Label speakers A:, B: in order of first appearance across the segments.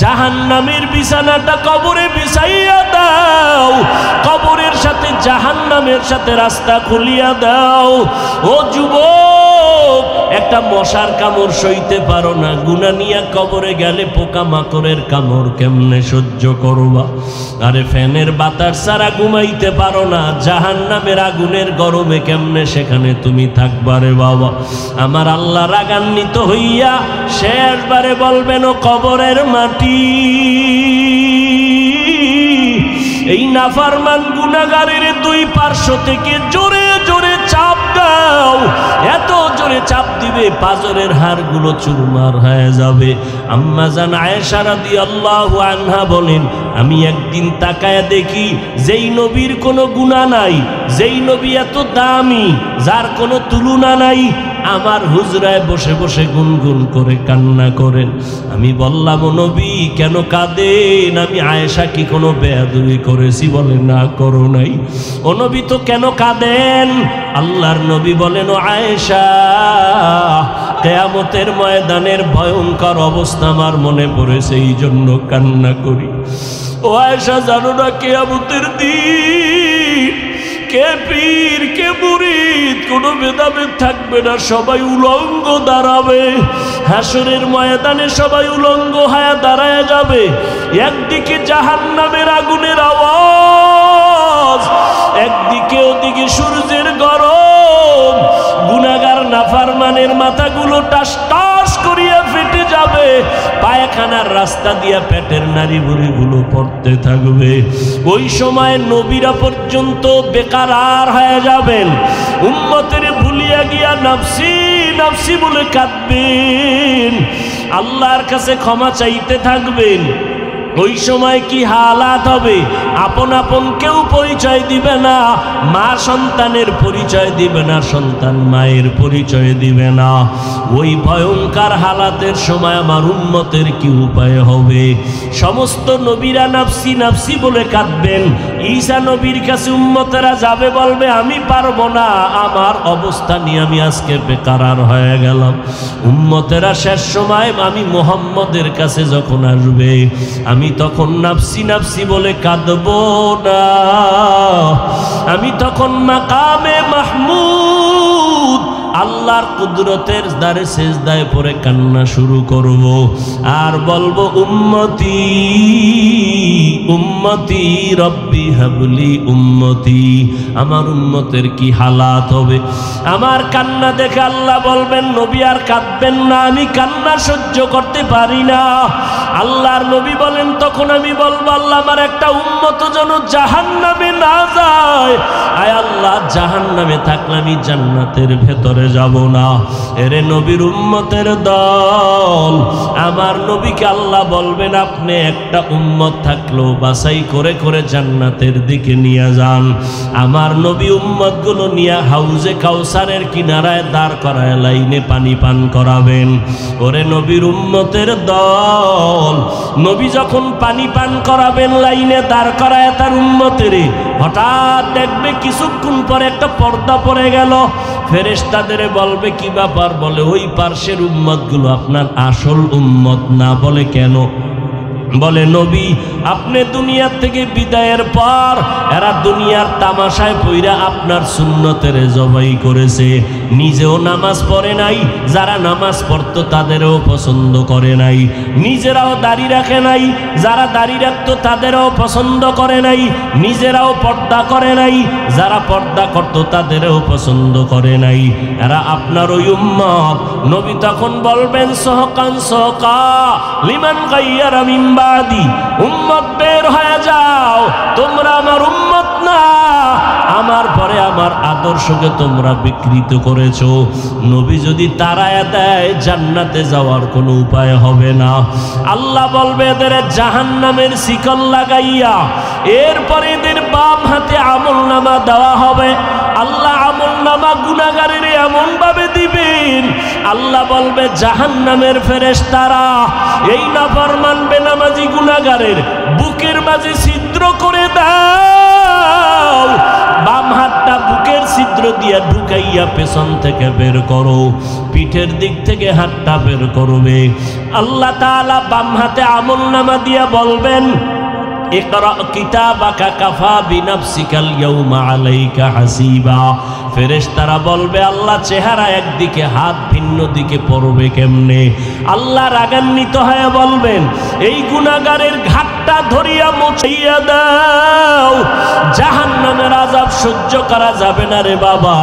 A: জাহান্নামের বিছানাটা কবরে বিছাইয়া দাও, কবরের সাথে জাহান্নামের সাথে রাস্তা খুলিয়া দাও। ও যুবক, একটা মশার কামড় সইতে পারো না, গুনাহ নিয়া কবরে গেলে পোকা মাকড়ের কামড় কেমনে সহ্য করবা? আরে ফ্যানের বাতাস ছাড়া ঘুমাইতে পারো না, জাহান্নামের আগুনের গরমে কেমনে সেখানে তুমি থাকবা রে বাবা? আমার আল্লাহ রাগান্বিত হইয়া শেষবারে বলবেন, ও কবরের মাটি, এই নাফরমান গুনাহগারের দুই পার্শ্ব থেকে জোরে জোরে চাপ দাও। এত জোরে চাপ দিবে পাজরের হাড়গুলো চুরমার হয়ে যাবে। আম্মা জান আয়েশা রাদিয়াল্লাহু আনহা বলেন, আমি একদিন তাকায়া দেখি যেই নবীর কোনো গুনাহ নাই, যেই নবী এত দামি, যার কোনো তুলনা নাই, আমার হুজরায় বসে বসে গুনগুন করে কান্না করেন। আমি বললাম, ও নবী কেন কাঁদেন? আমি আয়েশা কি কোনো বেয়াদবি করেছি? বলে না, করো নাই। ও নবী তো কেন কাঁদেন? আল্লাহর নবী বলেন, ও আয়েশা, কিয়ামতের ময়দানের ভয়ঙ্কর অবস্থা আমার মনে পড়েছে, এই জন্য কান্না করি। ও আয়েশা, জানো না কিয়ামতের দিন কে পীর কে মুরিদ কোনো ভেদাভেদ থাকবে না, সবাই উলঙ্গ দাঁড়াবে। হাসরের ময়দানে সবাই উলঙ্গ হয়ে দাঁড়ায় যাবে। একদিকে জাহান্নামের আগুনের আওয়াজ, একদিকে ওদিকে সূর্যের গরম। গুনাহগার নাফরমানের মাথাগুলো টাস টাস করিয়া ফেটে যাবে, পায়খানার রাস্তা দিয়া পেটের নাড়ি ভুঁড়িগুলো পড়তে থাকবে। ওই সময় নবীরা পর্যন্ত বেকারার হয়ে যাবেন, উম্মতের ভুলিয়া গিয়া নাফসি নাফসি বলে কাঁদবেন, আল্লাহর কাছে ক্ষমা চাইতে থাকবেন। ওই সময় কি হালাত হবে? আপন আপন কেউ পরিচয় দিবে না, মা সন্তানের পরিচয় দিবে না, সন্তান মায়ের পরিচয় দিবে না। ওই ভয়ঙ্কর হালাতের সময় আমার উম্মতের কি উপায় হবে? সমস্ত নবীরা নাফসি নাফসি বলে কাঁদবেন। ঈসা নবীর কাছে উম্মতেরা যাবে, বলবে, আমি পারবো না, আমার অবস্থা নিয়ে আমি আজকে বেকারার হয়ে গেলাম। উম্মতেরা শেষ সময় আমি মুহাম্মদের কাছে যখন আসবে, আমি তখন নাফসি নাফসি বলে কাঁদব না, আমি তখন মাকামে মাহমুদ আল্লাহর কুদরতের দ্বারে সেজদায় পড়ে কান্না শুরু করব আর বলবো, উম্মতি উম্মতি রব্বি হাবলি উম্মতি। আমার উম্মতের কি হালাত হবে? আমার কান্না দেখে আল্লাহ বলবেন, নবী আর কাঁদবেন না, আমি কান্না সহ্য করতে পারি না। আল্লাহর নবী বলেন, তখন আমি বলবো, আল্লাহ আমার একটা উম্মত যেন জাহান্নামে না যায়। আয় আল্লাহ, জাহান্নামে থাকলে আমি জান্নাতের ভেতরে যাব না। এরে নবীর উম্মতের দল, আমার নবীকে আল্লাহ বলবেন, আপনি একটা উম্মত থাকলেও বাছাই করে করে জান্নাতের দিকে নিয়ে যান। আমার নবী উম্মতগুলো নিয়ে হাউজে কাউসারের কিনারায় দাঁড় করায় লাইনে পানি পান করাবেন। ওরে নবীর উম্মতের দল, নবী যখন পানি পান করাবেন লাইনে দাঁড় করায় তার উম্মতের, হঠাৎ দেখবে কিছুক্ষণ পরে একটা পর্দা পড়ে গেল। ফেরেশতাদের বলবে, কি ব্যাপার? বলে, ওই পার্শ্বের উম্মতগুলো আপনার আসল উম্মত না। বলে, কেন? বলে, নবী আপনি দুনিয়া থেকে বিদায়ের পর এরা দুনিয়ার তামাশায় পইরা আপনার সুন্নতের জবাই করেছে, নিজেও নামাজ পড়ে নাই, যারা নামাজ পড়তো তাদেরও পছন্দ করে নাই, নিজেরাও দাড়ি রাখে নাই, যারা দাড়ি রাখতো তাদেরও পছন্দ করে নাই, নিজেরাও পর্দা করে নাই, যারা পর্দা করতো তাদেরও পছন্দ করে নাই। এরা আপনার ওই উম্মত। নবী তখন বলবেন, সহকান সহকা লিমান গাইয়ারা মিন বাদি, উম্মত বের হয়ে যাও, তোমরা আমার উম্মত না, আমার পরে আমার আদর্শকে তোমরা বিকৃত করেছো। নবী যদি তাড়ায়া দেয়, জান্নাতে যাওয়ার কোনো উপায় হবে না। আল্লাহ বলবে, এদের জাহান্নামের শিকল লাগাইয়া এরপরে এদের বাম হাতে আমলনামা দেওয়া হবে। আল্লাহ আমলনামা গুনাহগারের এমন ভাবে দিবেন, আল্লাহ বলবে, জাহান্নামের ফেরেশতারা এই নাফরমান বেনামাজি গুনাহগারের বুকের মাঝে ছিদ্র করে দাও। বাম হাতটা বুকের ছিদ্র ভিতর দিয়া ঢুকাইয়া পেছন থেকে বের করো, পিঠের দিক থেকে হাতটা বের করবে। আল্লাহ তাআলা বাম হাতে আমলনামা দিয়া বলবেন, ইকরা কিতাবাকা কাফা বিনাফসিকাল ইয়াউমা আলাইকা হাসিবা। ফেরেশতারা বলবে, আল্লাহ চেহারা একদিকে, হাত ভিন্ন দিকে পড়বে কেমনে? আল্লাহ রাগান্বিত হয়ে বলবেন, এই গুনাহগারের ঘাটটা ধরিয়া মুছাইয়া দাও, জাহান্নামের আযাব সহ্য করা যাবে না রে বাবা।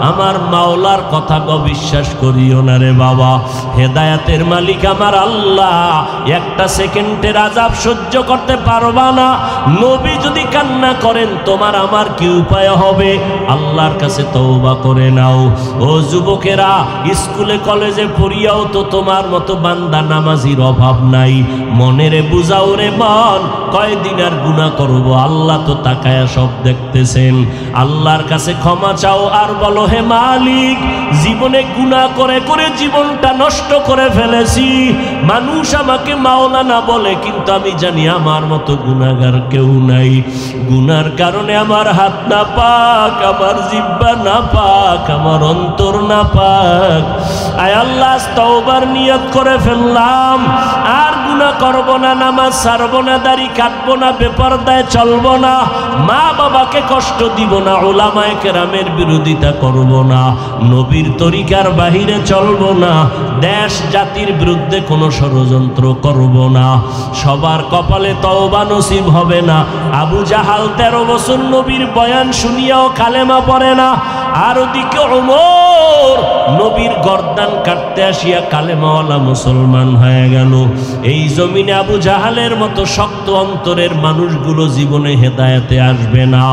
A: আমার মাওলার কথা অবিশ্বাস করিও না রে বাবা। হেদায়েতের মালিক আমার আল্লাহ, একটা সেকেন্ডের আযাব সহ্য করতে পারবা না। নবী যদি কান্না করেন, তোমার আমার কি উপায় হবে? আল্লাহর কাছে তওবা করে নাও। ও যুবকেরা, স্কুলে কলেজে পড়িয়াও তো তোমার মতো বান্দা নামাজির অভাব নাই। মনেরে বুঝাও রে মন, কয়দিন আর গুনাহ করব? আল্লাহ তো তাকায়া সব দেখতেছেন। আল্লাহর কাছে ক্ষমা চাও আর বলো, হে মালিক, জীবনে গুনাহ করে করে জীবনটা নষ্ট করে ফেলেছি। মানুষ আমাকে মাওলানা বলে, কিন্তু আমি জানি আমার মতো গুনাহগার কেউ নাই। গুনার কারণে আমার হাত না পাক, আমার জিহ্বা না পাক, আমার অন্তর না পাক। আয় আল্লাহ, তওবার নিয়ত করে ফেললাম, আর গুনাহ করব না, নামাজ ছাড়ব না, দাড়ি কাটবো না, বেপরদায় চলবো না, মা বাবাকে কষ্ট দিব না, উলামায়ে কেরামের বিরোধিতা করব না, নবীর তরিকার বাহিরে চলবো না, দেশ জাতির বিরুদ্ধে কোনো ষড়যন্ত্র করব না। সবার কপালে তওবা নসিব হবে না। আবু জাহাল 13 বছর নবীর বয়ান শুনিয়াও কালেমা পড়ে না, আর ওদিকে ওমর নবীর গর্দান কাটতে আসিয়া কালেমাওয়ালা মুসলমান হয়ে গেল। এই জমিনে আবু জাহালের মতো শক্ত অন্তরের মানুষগুলো জীবনে হেদায়েতে আসবে না।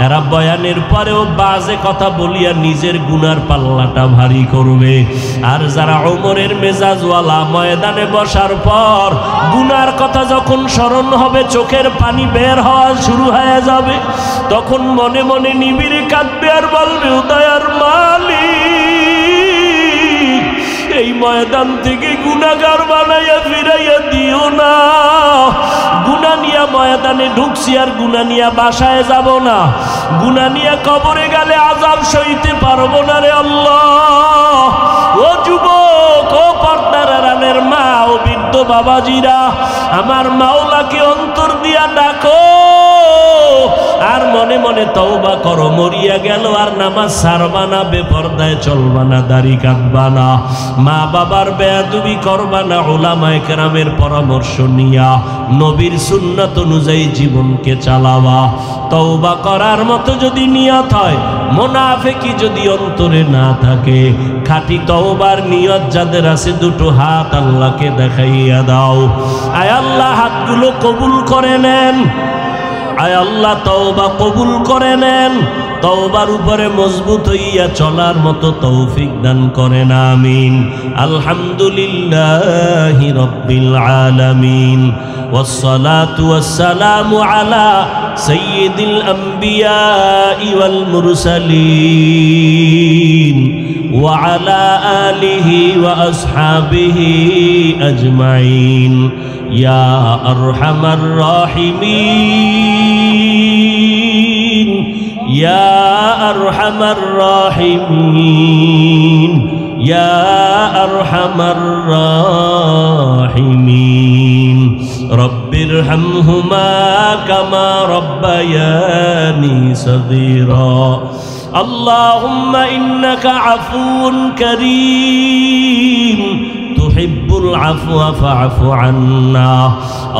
A: এরা বয়ানের পরেও বাজে কথা বলিয়া নিজের গুনার পাল্লাটা ভারী করবে। আর যারা ওমরের মেজাজওয়ালা, ময়দানে বসার পর গুনার কথা যখন স্মরণ হবে, চোখের পানি বের হওয়া শুরু হয়ে যাবে, তখন মনে মনে নিবিড়ে কাঁদবে আর বলবে, উদয়ার মালিক, এই ময়দান থেকে গুনাহগার বানাইয়া ফিরাইয়া দিও না। গুনাহ নিয়া ময়দানে ঢুকছি, আর গুনাহ নিয়া বাসায় যাব না। গুনাহ নিয়া কবরে গেলে আযাব সইতে পারবো না রে আল্লাহ। ও যুবক, ও পর্দার আড়ালের মা, ও বৃদ্ধ বাবাজিরা, আমার মাওলাকে অন্তর দিয়া ডাকো, আর মনে মনে তওবা করো। মরিয়া গেল আর নামাজ ছাড়বা না, বেপরদায় চলবা না, দাড়ি কাটবা না, মা বাবার বেয়াদবি করবা না, উলামায়ে কেরামের পরামর্শ নিয়া নবীর সুন্নাত অনুযায়ী জীবনকে চালাবা। তওবা করার মতো যদি নিয়ত হয়, মুনাফিকি যদি অন্তরে না থাকে, খাঁটি তওবার নিয়ত যাদের আছে, দুটো হাত আল্লাহকে দেখাইয়া দাও। আয় আল্লাহ, হাতগুলো কবুল করে নেন। আয় আল্লাহ, তওবা কবুল করে নেন। তওবার উপরে মজবুত হইয়া চলার মতো তৌফিক দান করেন, আমিন। আলহামদুলিল্লাহি রাব্বিল আলামিন, ওয়াসসালাতু ওয়াসসালামু আলা সাইয়্যিদিল আমবিয়াই ওয়াল মুরসালিন ওয়া আলা আলিহি ওয়া আসহাবিহি আজমাইন। ইয়া আরহামার রাহিমিন, ইয়া আরহামার রাহিমিন, ইয়া আরহামার রাহিমিন। রব্বিরহামহুমা কামা রব্বায়ানি সগীরা। আল্লাহুম্মা ইন্নাকা আফুউন কারীম, তুহিব্বুল আফওয়া ফা'ফু আন্না।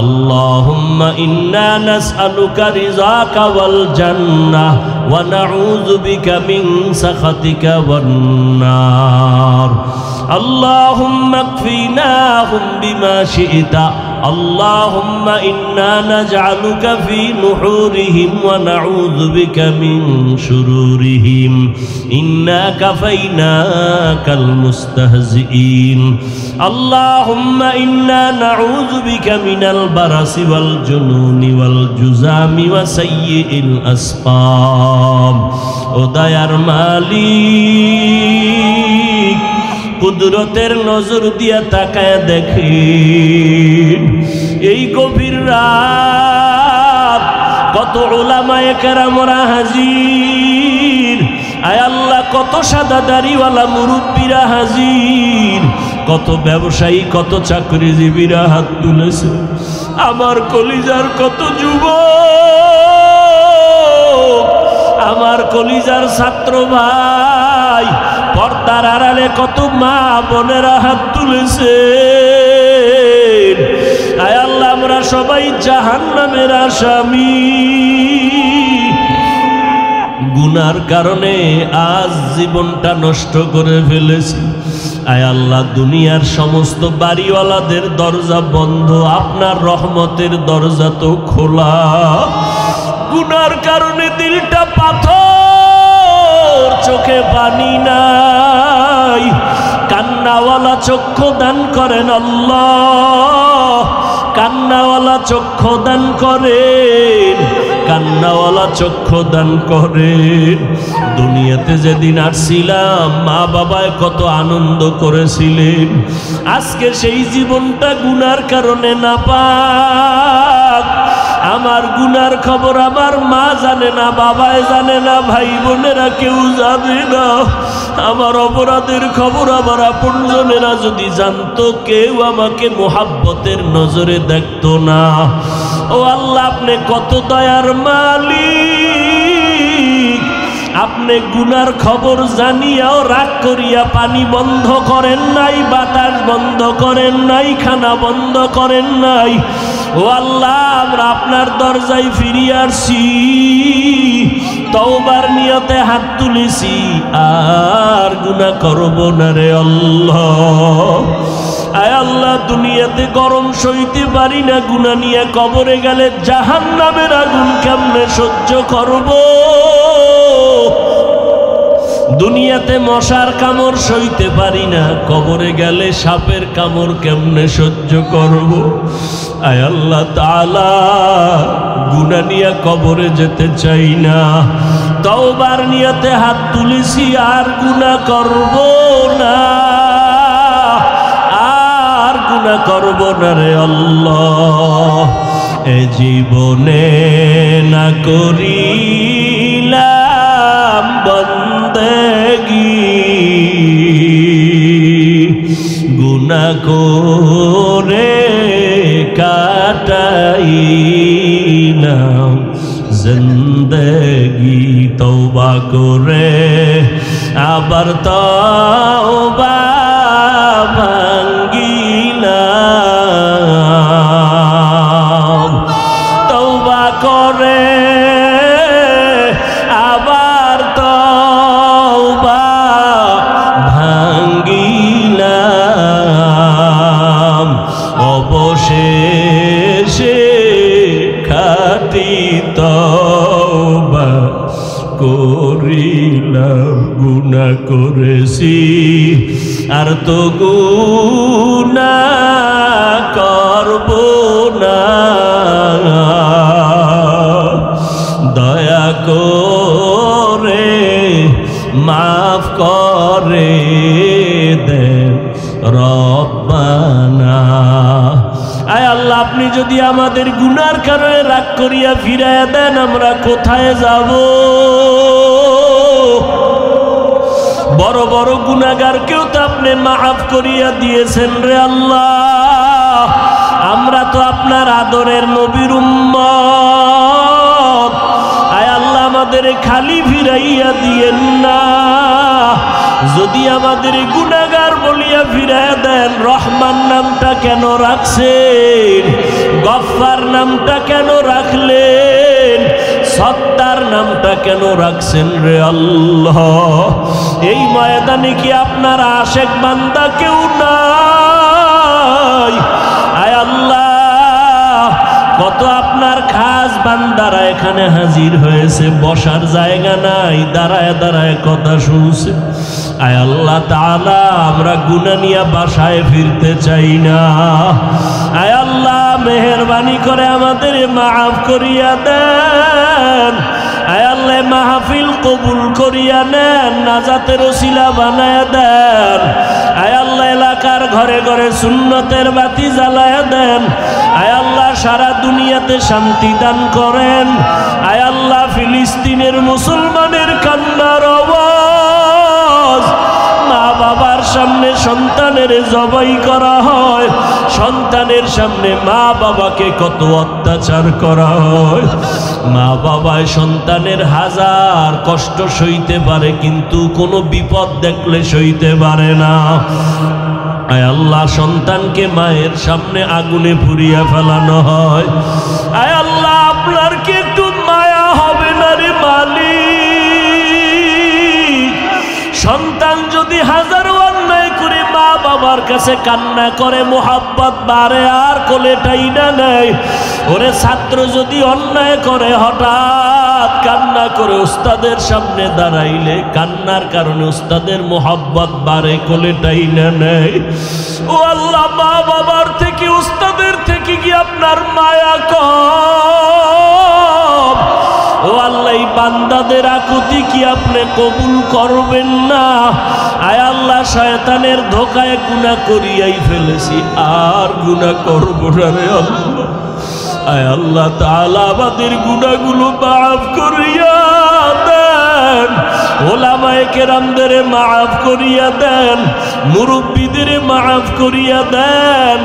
A: আল্লাহুম্মা ইন্না নাসআলুকা রিযাকা ওয়াল জান্নাহ ওয়া নাউযু বিকা মিন সাখাতিকা ওয়ান নার। আল্লাহুম্মা কফিনাহুম বিমা শি'তা। আল্লাহুম্মা ইন্না নাজআলুকা ফি নুহুরিহিম ওয়া নাউযু বিকা মিন শুরুরিহিম। ইন্না কাফাইনাকাল মুস্তাহজিঈন। আল্লাহুম্মা ইন্না নাউযু বিকা মিনাল বারাসি ওয়াল জুনুনি ওয়াল জুযামি ওয়া সাইয়্যিল আসকাম। ও দয়ার মালিক, কুদরতের নজর দিয়া তাকায় দেখেন, এই গভীর রাত কত উলামায়ে কেরামরা হাজির। আয় আল্লাহ, কত সাদা দাড়িওয়ালা মুরব্বীরা হাজির, কত ব্যবসায়ী, কত চাকরিজীবীরা হাত তুলেছে। আমার কলিজার কত যুবক, আমার কলিজার ছাত্র ভাই, পর্দার আড়ালে কত মা বোনেরা হাত তুলেছে। আয় আল্লাহ, আমরা সবাই জাহান্নামের আসামি। গুনার কারণে আজ জীবনটা নষ্ট করে ফেলেছি। আয় আল্লাহ, দুনিয়ার সমস্ত বাড়িওয়ালাদের দরজা বন্ধ, আপনার রহমতের দরজা তো খোলা। গুনার কারণে দিলটা পাথর, চোখে পানি নাই, কান্নাওয়ালা চক্ষু দান করেন আল্লাহ, কান্নাওয়ালা চক্ষু দান করেন, কান্নাওয়ালা চক্ষু দান করেন। দুনিয়াতে যেদিন আসছিলাম মা বাবায় কত আনন্দ করেছিলেন, আজকে সেই জীবনটা গুনার কারণে নাপাক। আমার গুনার খবর আমার মা জানে না, বাবায় জানে না, ভাই বোনেরা কেউ জানে না। আমার অপরাধের খবর আমার আপনজনেরা যদি জানতো, কেউ আমাকে মোহাব্বতের নজরে দেখতো না। ও আল্লাহ, আপনি কত দয়ার মালিক, আপনি গুনার খবর জানিয়াও রাগ করিয়া পানি বন্ধ করেন নাই, বাতাস বন্ধ করেন নাই, খানা বন্ধ করেন নাই। ও আল্লাহ, আমরা আপনার দরজায় ফিরিয়ে আসছি, তওবার নিয়তে হাত তুলেছি, আর গুনাহ করব না রে আল্লাহ। আয় আল্লাহ, দুনিয়াতে গরম সইতে পারি না, গুনাহ নিয়ে কবরে গেলে জাহান্নামের আগুন কেমনে সহ্য করব। দুনিয়াতে মশার কামড় সইতে পারি না, কবরে গেলে সাপের কামড় কেমনে সহ্য করব। আয় আল্লাহ তাআলা, গুনাহ নিয়ে কবরে যেতে চাই না, তওবার নিয়তে হাত তুলেছি, আর গুনাহ করব না, আর গুনাহ করব না রে আল্লাহ। এ জীবনে না করিলাম বন্দেগি, গুনাহ করে কাটাইলাম জিন্দেগি। তওবা করে আবার তওবা ভাঙ্গিলাম, তওবা করে আবার তওবা ভাঙ্গিলাম, অবশেষে খাঁটি তওবা করিলাম। গুনাহ করেছি আর তো গুনাহ করব না, দয়া করে মাফ করে দেন রব্বানা। আয় আল্লাহ, আপনি যদি আমাদের গুনার কারণে রাগ করিয়া ফিরাইয়া দেন, আমরা কোথায় যাব? বড় বড় গুনাহগারকেও তো আপনি মাফ করিয়া দিয়েছেন রে আল্লাহ। আমরা তো আপনার আদরের নবীর উম্মত। আয় আল্লাহ, আমাদের খালি ফিরাইয়া দিয়েন না। যদি আমাদের গুনাহগার বলিয়া ফিরাইয়া দেন, রহমান নামটা কেন রাখছেন? গফফার নামটা কেন রাখলেন? সত্তার নামটা কেন রাখছেন রে আল্লাহ? এই ময়দানে কি আপনার আশেক বান্দা কেউ নাই? আয় আল্লাহ, কত আপনার খাস বান্দারা এখানে হাজির হয়েছে, বসার জায়গা নাই, দাঁড়ায় দাঁড়ায় কথা শুনছে। আয় আল্লাহ তাআলা, আমরা গুনাহ নিয়ে বাসায় ফিরতে চাই না। আয় আল্লাহ, মেহেরবানি করে আমাদের মাফ করিয়া দেন। আয় আল্লাহ, মাহফিল কবুল করিয়া নেন, নাজাতের ওসিলা বানায়া দেন। আয় আল্লাহ, এলাকার ঘরে ঘরে সুন্নতের বাতি জ্বালায়া দেন। আয় আল্লাহ, সারা দুনিয়াতে শান্তি দান করেন। আয় আল্লাহ, ফিলিস্তিনের মুসলমানের কান্নার আওয়াজ সামনে সন্তানের জবাই করা হয়, সন্তানের সামনে মা বাবাকে কত অত্যাচার করা হয়। মা বাবায় সন্তানের হাজার কষ্ট সইতে পারে, কিন্তু কোনো বিপদ দেখলে সইতে পারে না। আয় আল্লাহ, সন্তানকে মায়ের সামনে আগুনে পুড়িয়ে ফেলানো হয়। আয় আল্লাহ, আপনার কি একটু মায়া হবে না রে মালিক? সন্তান যদি হাজারো অন্যায় করে মা বাবার কাছে কান্না করে, মোহাব্বত বাড়ে আর কোলেটাই না নেয়। ওরে ছাত্র যদি অন্যায় করে হঠাৎ কান্না করে উস্তাদের সামনে দাঁড়াইলে, কান্নার কারণে উস্তাদের মোহাব্বত বাড়ে, কোলেটাই না নেয়। ও আল্লাহ, মা বাবার থেকে উস্তাদের থেকে কি আপনার মায়া কম? ও আল্লাহ, এই বান্দাদের আকুতি কি আপনি কবুল করবেন না? আয় আল্লাহ, শয়তানের ধোকায় গুনাহ করিয়াই ফেলেছি, আর গুনাহ করব না রে আল্লাহ। আয় আল্লাহ তাআলা, আমাদের গুনাহগুলো মাফ করিয়া দেন, ওলামায়ে কেরামদের মাফ করিয়া দেন, মুরব্বীদের মাফ করিয়া দেন।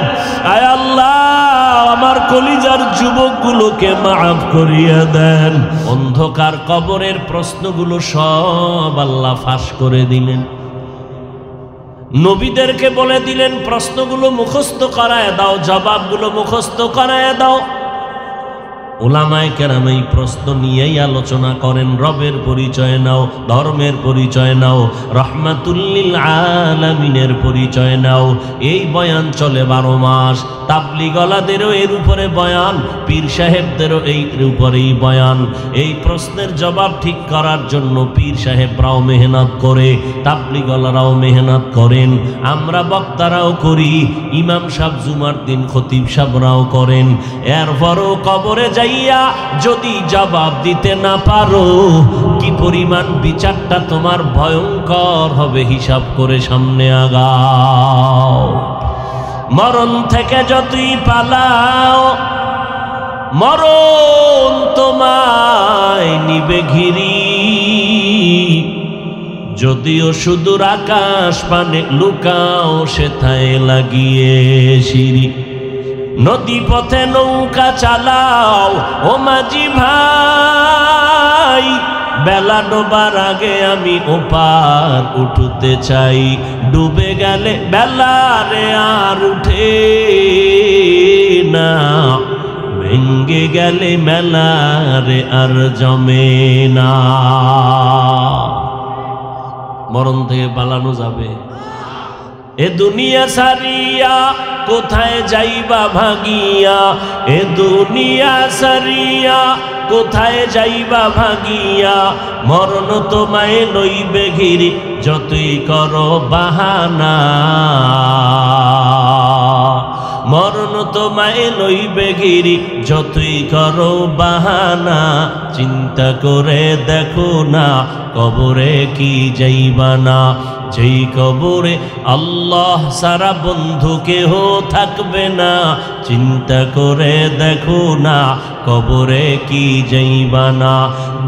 A: আয় আল্লাহ, আমার কলিজার যুবকগুলোকে মাফ করিয়া দেন। অন্ধকার কবরের প্রশ্নগুলো সব আল্লাহ ফাঁস করে দিলেন। নবীদেরকে বলে দিলেন, প্রশ্নগুলো মুখস্থ করায় দাও, জবাবগুলো মুখস্থ করায় দাও। উলামায়ে কেরাম এই প্রশ্ন নিয়েই আলোচনা করেন। রবের পরিচয় নাও, ধর্মের পরিচয় নাও, রহমাতুল লিল আলামিনের পরিচয় নাও। এই বয়ান চলে 12 মাস। তাবলীগওয়ালাদেরও এর উপরে বয়ান, পীর সাহেবদেরও এই উপরেই বয়ান। এই প্রশ্নের জবাব ঠিক করার জন্য পীর সাহেবরাও মেহনত করে, তাবলীগওয়ালারাও মেহনত করেন, আমরা বক্তারাও করি, ইমাম সাহেব জুমার দিন খতিব সাহেবরাও করেন। এরপরও কবরে যাইয়া যদি জবাব দিতে না পারো, কি পরিমাণ বিচারটা তোমার ভয়ঙ্কর হবে হিসাব করে সামনে আগাও। মরণ থেকে যতই পালাও, মরণ তোমায় নিবে ঘিরি। যদিও সুদূর আকাশ পানে লুকাও, সেথায় লাগিয়ে সিঁড়ি। নদী পথে নৌকা চালাও ও মাঝি ভাই, বেলা ডোবার আগে আমি ওপার উঠতে চাই। ডুবে গেলে বেলা রে আর উঠে না, ভেঙ্গে গেলে মেলা রে আর জমে না। মরণ থেকে পালানো যাবে? এ দুনিয়া সারিয়া কোথায় যাইবা ভাগিয়া, এ দুনিয়া সারিয়া কোথায় যাইবা ভাগিয়া। মরণ তোমায় লইবে ঘিরি, যতই করো বাহানা। মরণ তোমায় লইবে ঘিরি, যতই করো বাহানা। চিন্তা করে দেখো না, কবরে কি যাইবা না। যেই কবরে আল্লাহ সারা বন্ধু কেহ থাকবে না। চিন্তা করে দেখো না, কবরে কি যাইবা না।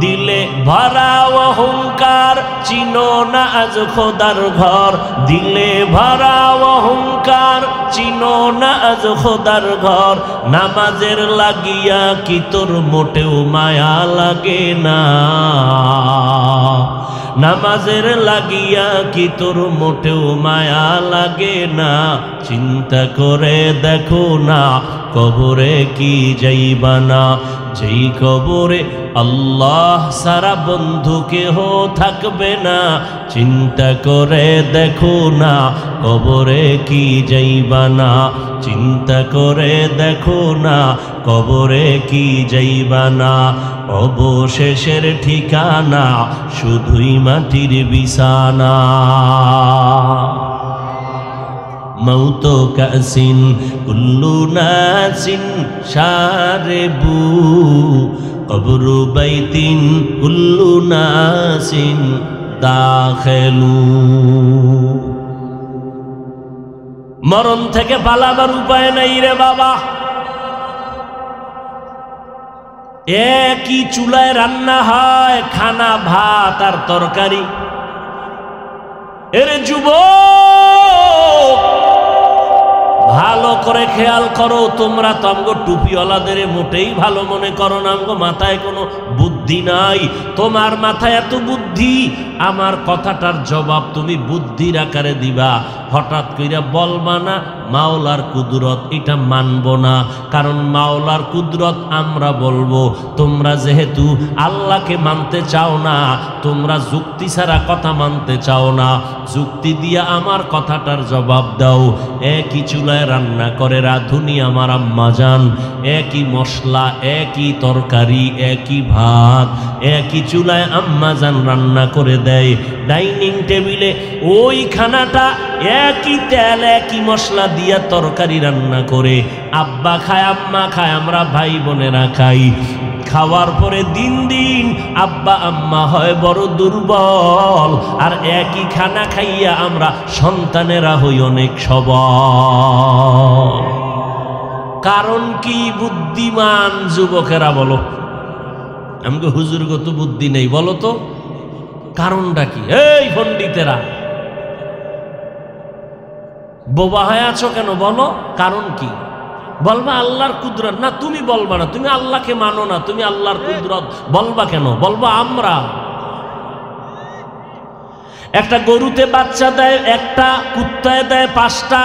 A: দিলে ভরা অহংকার, চিনো না আজ খোদার ঘর। দিলে ভরা অহংকার, চিনো না আজ খোদার ঘর। নামাজের লাগিয়া কি তোর মোটেও মায়া লাগে না। নামাজের লাগিয়া কি তোর মোটেও মায়া লাগে না। চিন্তা করে দেখো না, কবরে কি যাইবা না। যেই কবরে আল্লাহ সারা বন্ধু কেহ থাকবে না। চিন্তা করে দেখো না, কবরে কি যাইবা না। চিন্তা করে দেখো না, কবরে কি যাইবা না। অবশেষের ঠিকানা শুধুই মাটির বিছানা। মৌত কাসিন কুল্লু নাসিন শারিবু, কবরু বাইতিন কুল্লু নাসিন দাখিলু। মরণ থেকে পালাবার উপায় নাই রে বাবা। একই চুলায় রান্না হয় খানা, ভাত আর তরকারি। এরে যুবক, ভালো করে খেয়াল করো, তোমরা তো আমগো টুপিওয়ালাদের মোটেই ভালো মনে করো না। আমগো মাথায় কোনো বুদ্ধি নাই। তোমার মাথায় এত বুদ্ধি, আমার কথাটার জবাব তুমি বুদ্ধির আকারে দিবা। হঠাৎ কইরা বলবা না মাওলার কুদরত, এটা মানব না। কারণ মাওলার কুদরত আমরা বলবো, তোমরা যেহেতু আল্লাহকে মানতে চাও না, তোমরা যুক্তি ছাড়া কথা মানতে চাও না, যুক্তি দিয়া আমার কথাটার জবাব দাও। একই চুলায় রান্না করে রাঁধুনি আমার আম্মা জান, একই মশলা, একই তরকারি, একই ভাত, একই চুলায় আম্মা জান রান্না করে দেয়। ডাইনিং টেবিলে ওই খানাটা একই তেল, একই মশলা দিয়া তরকারি রান্না করে আব্বা খায়, আম্মা খায়, আমরা ভাই বোনেরা খাই। খাওয়ার পরে দিন দিন আব্বা আম্মা হয় বড় দুর্বল, আর একই খানা খাইয়া আমরা সন্তানেরা হই অনেক সবল। কারণ কি? বুদ্ধিমান যুবকেরা বলো, আমাকে হুজুরগত বুদ্ধি নেই, বলো তো কারণটা কি? এই পণ্ডিতেরা বোবা হয়ে আছো কেন? বলো কারণ কি? বলবা আল্লাহর কুদরত না, তুমি বলবা না, তুমি আল্লাহকে মানো না, তুমি আল্লাহর কুদরত বলবা কেন? বলবা আমরা। একটা গরুতে বাচ্চা দেয় একটা, কুত্তায় দেয় 5টা।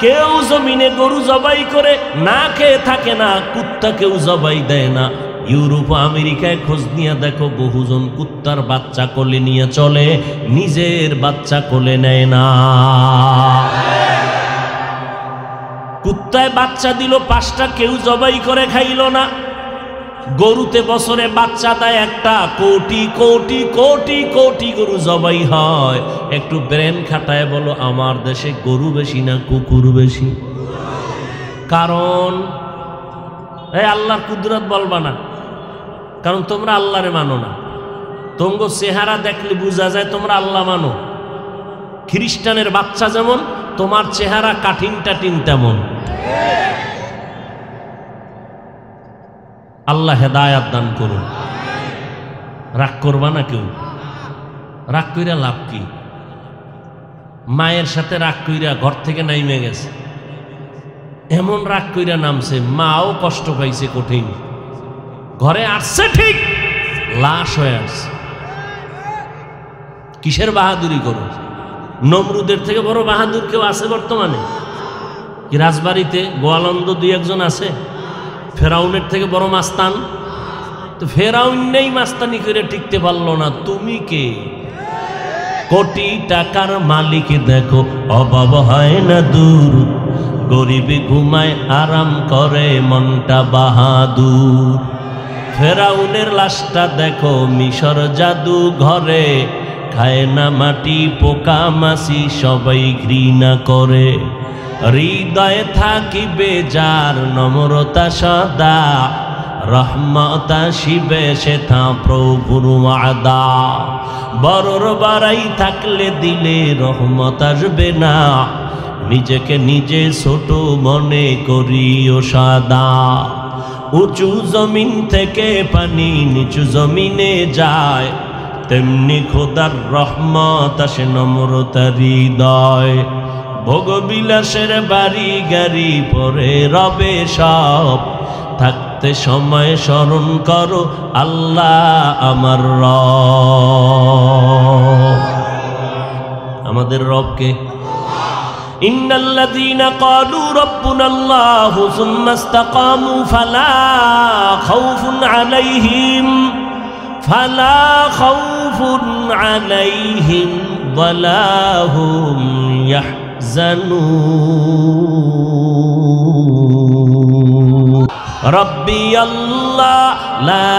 A: কেউ জমিনে গরু জবাই করে না খেয়ে থাকে না, কুত্তা কেউ জবাই দেয় না। ইউরোপ আমেরিকায় খোঁজ নিয়ে দেখো, বহুজন কুত্তার বাচ্চা কোলে নিয়ে চলে, নিজের বাচ্চা কোলে নেয় না। কুত্তায় বাচ্চা দিল 5টা, কেউ জবাই করে খাইল না। গরুতে বছরে বাচ্চা দেয় একটা, কোটি কোটি কোটি কোটি গরু জবাই হয়। একটু ব্রেন খাটায় বলো, আমার দেশে গরু বেশি না কুকুর বেশি? কারণ এই আল্লাহর কুদরত বলবা না, কারণ তোমরা আল্লাহরে মানো না। তোমগো চেহারা দেখলে বোঝা যায় তোমরা আল্লাহ মানো। খ্রিস্টানের বাচ্চা যেমন, তোমার চেহারা কাঠিন টাঠিন তেমন। আল্লাহ হেদায়াত দান করুন। রাগ করবা না কেউ, রাগ কইরা লাভ কি? মায়ের সাথে রাগ কইরা ঘর থেকে নাইমে গেছে, এমন রাগ কইরা নামছে, মাও কষ্ট পাইছে কঠিন। ঘরে আসছে ঠিক, লাশ হয়ে আসছে। কিসের বাহাদুরি করো? নমরুদের থেকে বড় বাহাদুর কেউ আছে বর্তমানে? কি রাজবাড়িতে গোয়ালন্দ 2-1 আছে? ফেরাউনের থেকে বড় মাস্তান? তো ফেরাউন নেই, মাস্তানি করে টিকতে পারলো না, তুমি কে? কোটি টাকার মালিক দেখো, অভাব হয় না দূর, গরিবে ঘুমায় আরাম করে মনটা বাহাদুর। ফেরাউনের লাশটা দেখো মিশর জাদু ঘরে, খায় না মাটি পোকা মাছি সবাই ঘৃণা করে। হৃদয়ে থাকিবে যার নম্রতা সদা, রহমত আসিবে সেথা প্রভুর ওয়াদা। বড়র বাড়াই থাকলে দিলে রহমত আসবে না, নিজেকে নিজে ছোট মনে করিও সাদা। উঁচু জমিন থেকে পানি নিচু জমিনে যায়, তেমনি খোদার রহমত আসে নম্রতার হৃদয়। ভোগবিলাসের বাড়ি গাড়ি পরে রবে সব, থাকতে সময় স্মরণ করো আল্লাহ আমার রব। আমাদের রবকে ইন্নাল্লাযীনা ক্বালু রাব্বুনাল্লাহু সুম্মা ইসতাকামু ফালা খাউফুন আলাইহিম ওয়ালা হুম ইয়াহজানুন। রব্বি আল্লাহ লা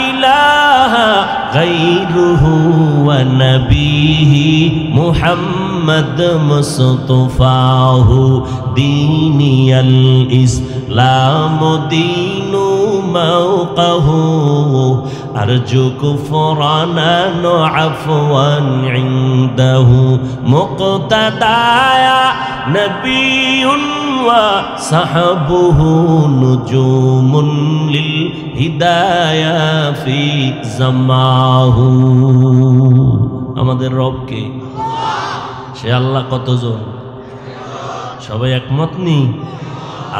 A: ইলাহা গায়রুহু ওয়া নবিহি মুহাম্মদ মুস্তাফাহু দীনিয়াল ইসলাম দীনু মাওকাহু আরজু কুফরানান আফওয়ান ইনদাহু মুক্তাদায়া নবিয়ুন ওয়া সাহাবুহু নুজুমুন লিল হিদায়া ফি জামাহু। আমাদের রবকে সে আল্লাহ কতজন? সবাই একমত নি?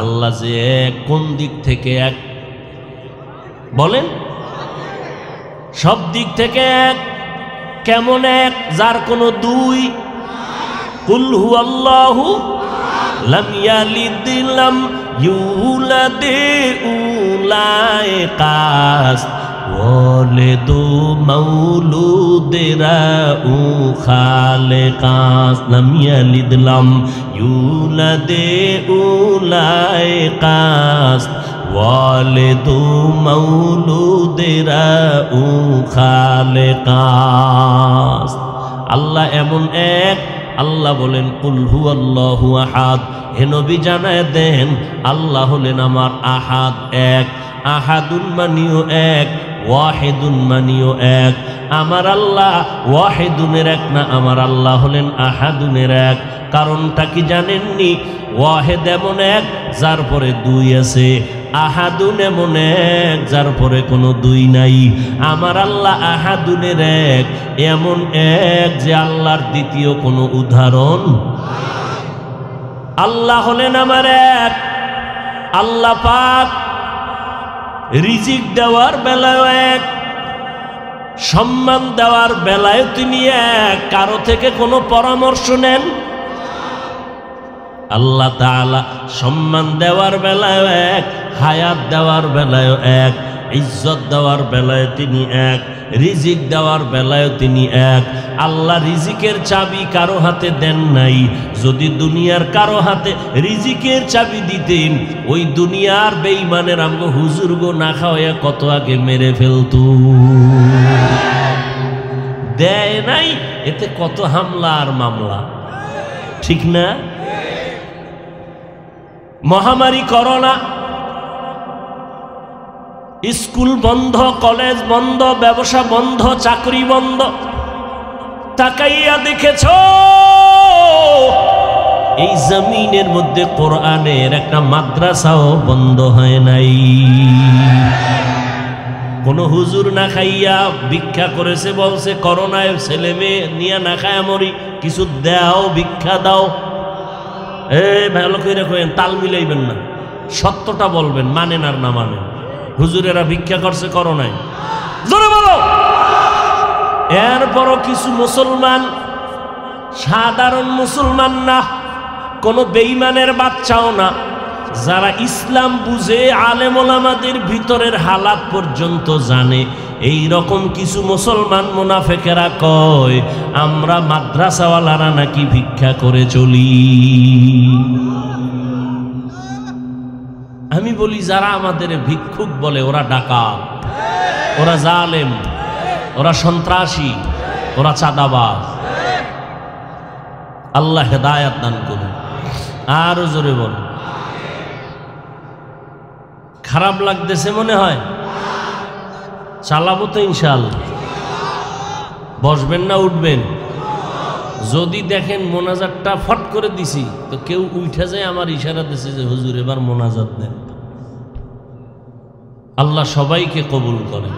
A: আল্লাহ যে এক, কোন দিক থেকে এক বলেন? সব দিক থেকে এক। কেমন এক? যার কোনো দুই। কুল হুয়াল্লাহু লাম ইয়ালিদ লাম ইউলাদ উলাই কাস ওয়ালিদু মাউলুদেরা উ খালেকাস লাম ইয়ালিদ লাম ইউলাদ উলাই কাস ওয়ালিদু মাউলুদেরা উ খালেকাস। আল্লাহ এমন এক। আল্লাহ বলেন কুল হুয়াল্লাহু আহাদ। হে নবী জানায় দেন আল্লাহ হলেন আমার আহাদ, এক। আহাদুন মানিও এক, ওয়াহিদুন মানিও এক। আমার আল্লাহ ওয়াহিদুনের এক না, আমার আল্লাহ হলেন আহাদুনের এক। কারণটা কি জানেননি? ওয়াহিদ এমন এক যার পরে দুই আছে, আহাদুন এমন এক যার পরে কোনো দুই নাই। আমার আল্লাহ আহাদুনের এক, এমন এক যে আল্লাহর দ্বিতীয় কোনো উদাহরণ। আল্লাহ হলেন আমার এক। আল্লাহ পাক রিজিক দেওয়ার বেলায় এক, সম্মান দেওয়ার বেলায় তিনি এক। কারো থেকে কোনো পরামর্শ নেন? আল্লাহ তাআলা সম্মান দেওয়ার বেলায় এক, হায়াত দেওয়ার বেলায় এক, ইজ্জত দেওয়ার বেলায় তিনি এক, রিজিক দেওয়ার বেলায় তিনি এক। আল্লাহ রিজিকের চাবি কারো হাতে দেন নাই। যদি দুনিয়ার কারো হাতে রিজিকের চাবি দিতেন, ওই দুনিয়ার বেঈমানের আমগো হুজুরগো না খাওয়া কত আগে মেরে ফেলতো। দেয় নাই, এতে কত হামলা আর মামলা, ঠিক না? মহামারী করোনা, স্কুল বন্ধ, কলেজ বন্ধ, ব্যবসা বন্ধ, চাকরি বন্ধ। তাকাইয়া দেখেছ এই জমিনের মধ্যে কোরআনের একটা মাদ্রাসাও বন্ধ হয় নাই। কোন হুজুর না খাইয়া ভিক্ষা করেছে, বলছে করোনায় ছেলে মেয়ে নিয়ে না খায় মরি, কিছু দাও, ভিক্ষা দাও। ভালো করে কইেন, তাল মিলাইবেন না, সত্যটা বলবেন, মানেন আর না মানেন। হুজুরেরা ভিক্ষা করছে করোনায়, জোরে বলো। এরপরও কিছু মুসলমান, সাধারণ মুসলমান না, কোনো বেঈমানের বাচ্চাও না, যারা ইসলাম বুঝে, আলেম ওলামাদের ভিতরের হালাত পর্যন্ত জানে, এই রকম কিছু মুসলমান মুনাফেকেরা কয় আমরা মাদ্রাসাওয়ালারা নাকি ভিক্ষা করে চলি। আমি বলি যারা আমাদের ভিক্ষুক বলে ওরা ডাকাত, ওরা জালেম, ওরা সন্ত্রাসী, ওরা চাঁদাবাজ। আল্লাহ হেদায়াত দান করুন। আরো জোরে বল। খারাপ লাগতেছে মনে হয়? চালাবো তো ইনশাআল্লাহ। বসবেন না উঠবেন? যদি দেখেন মোনাজাতটা ফট করে দিছি তো কেউ উঠে যায়, আমার ইশারা দিছে যে হুজুর এবার মোনাজাত দেন। আল্লাহ সবাইকে কবুল করেন।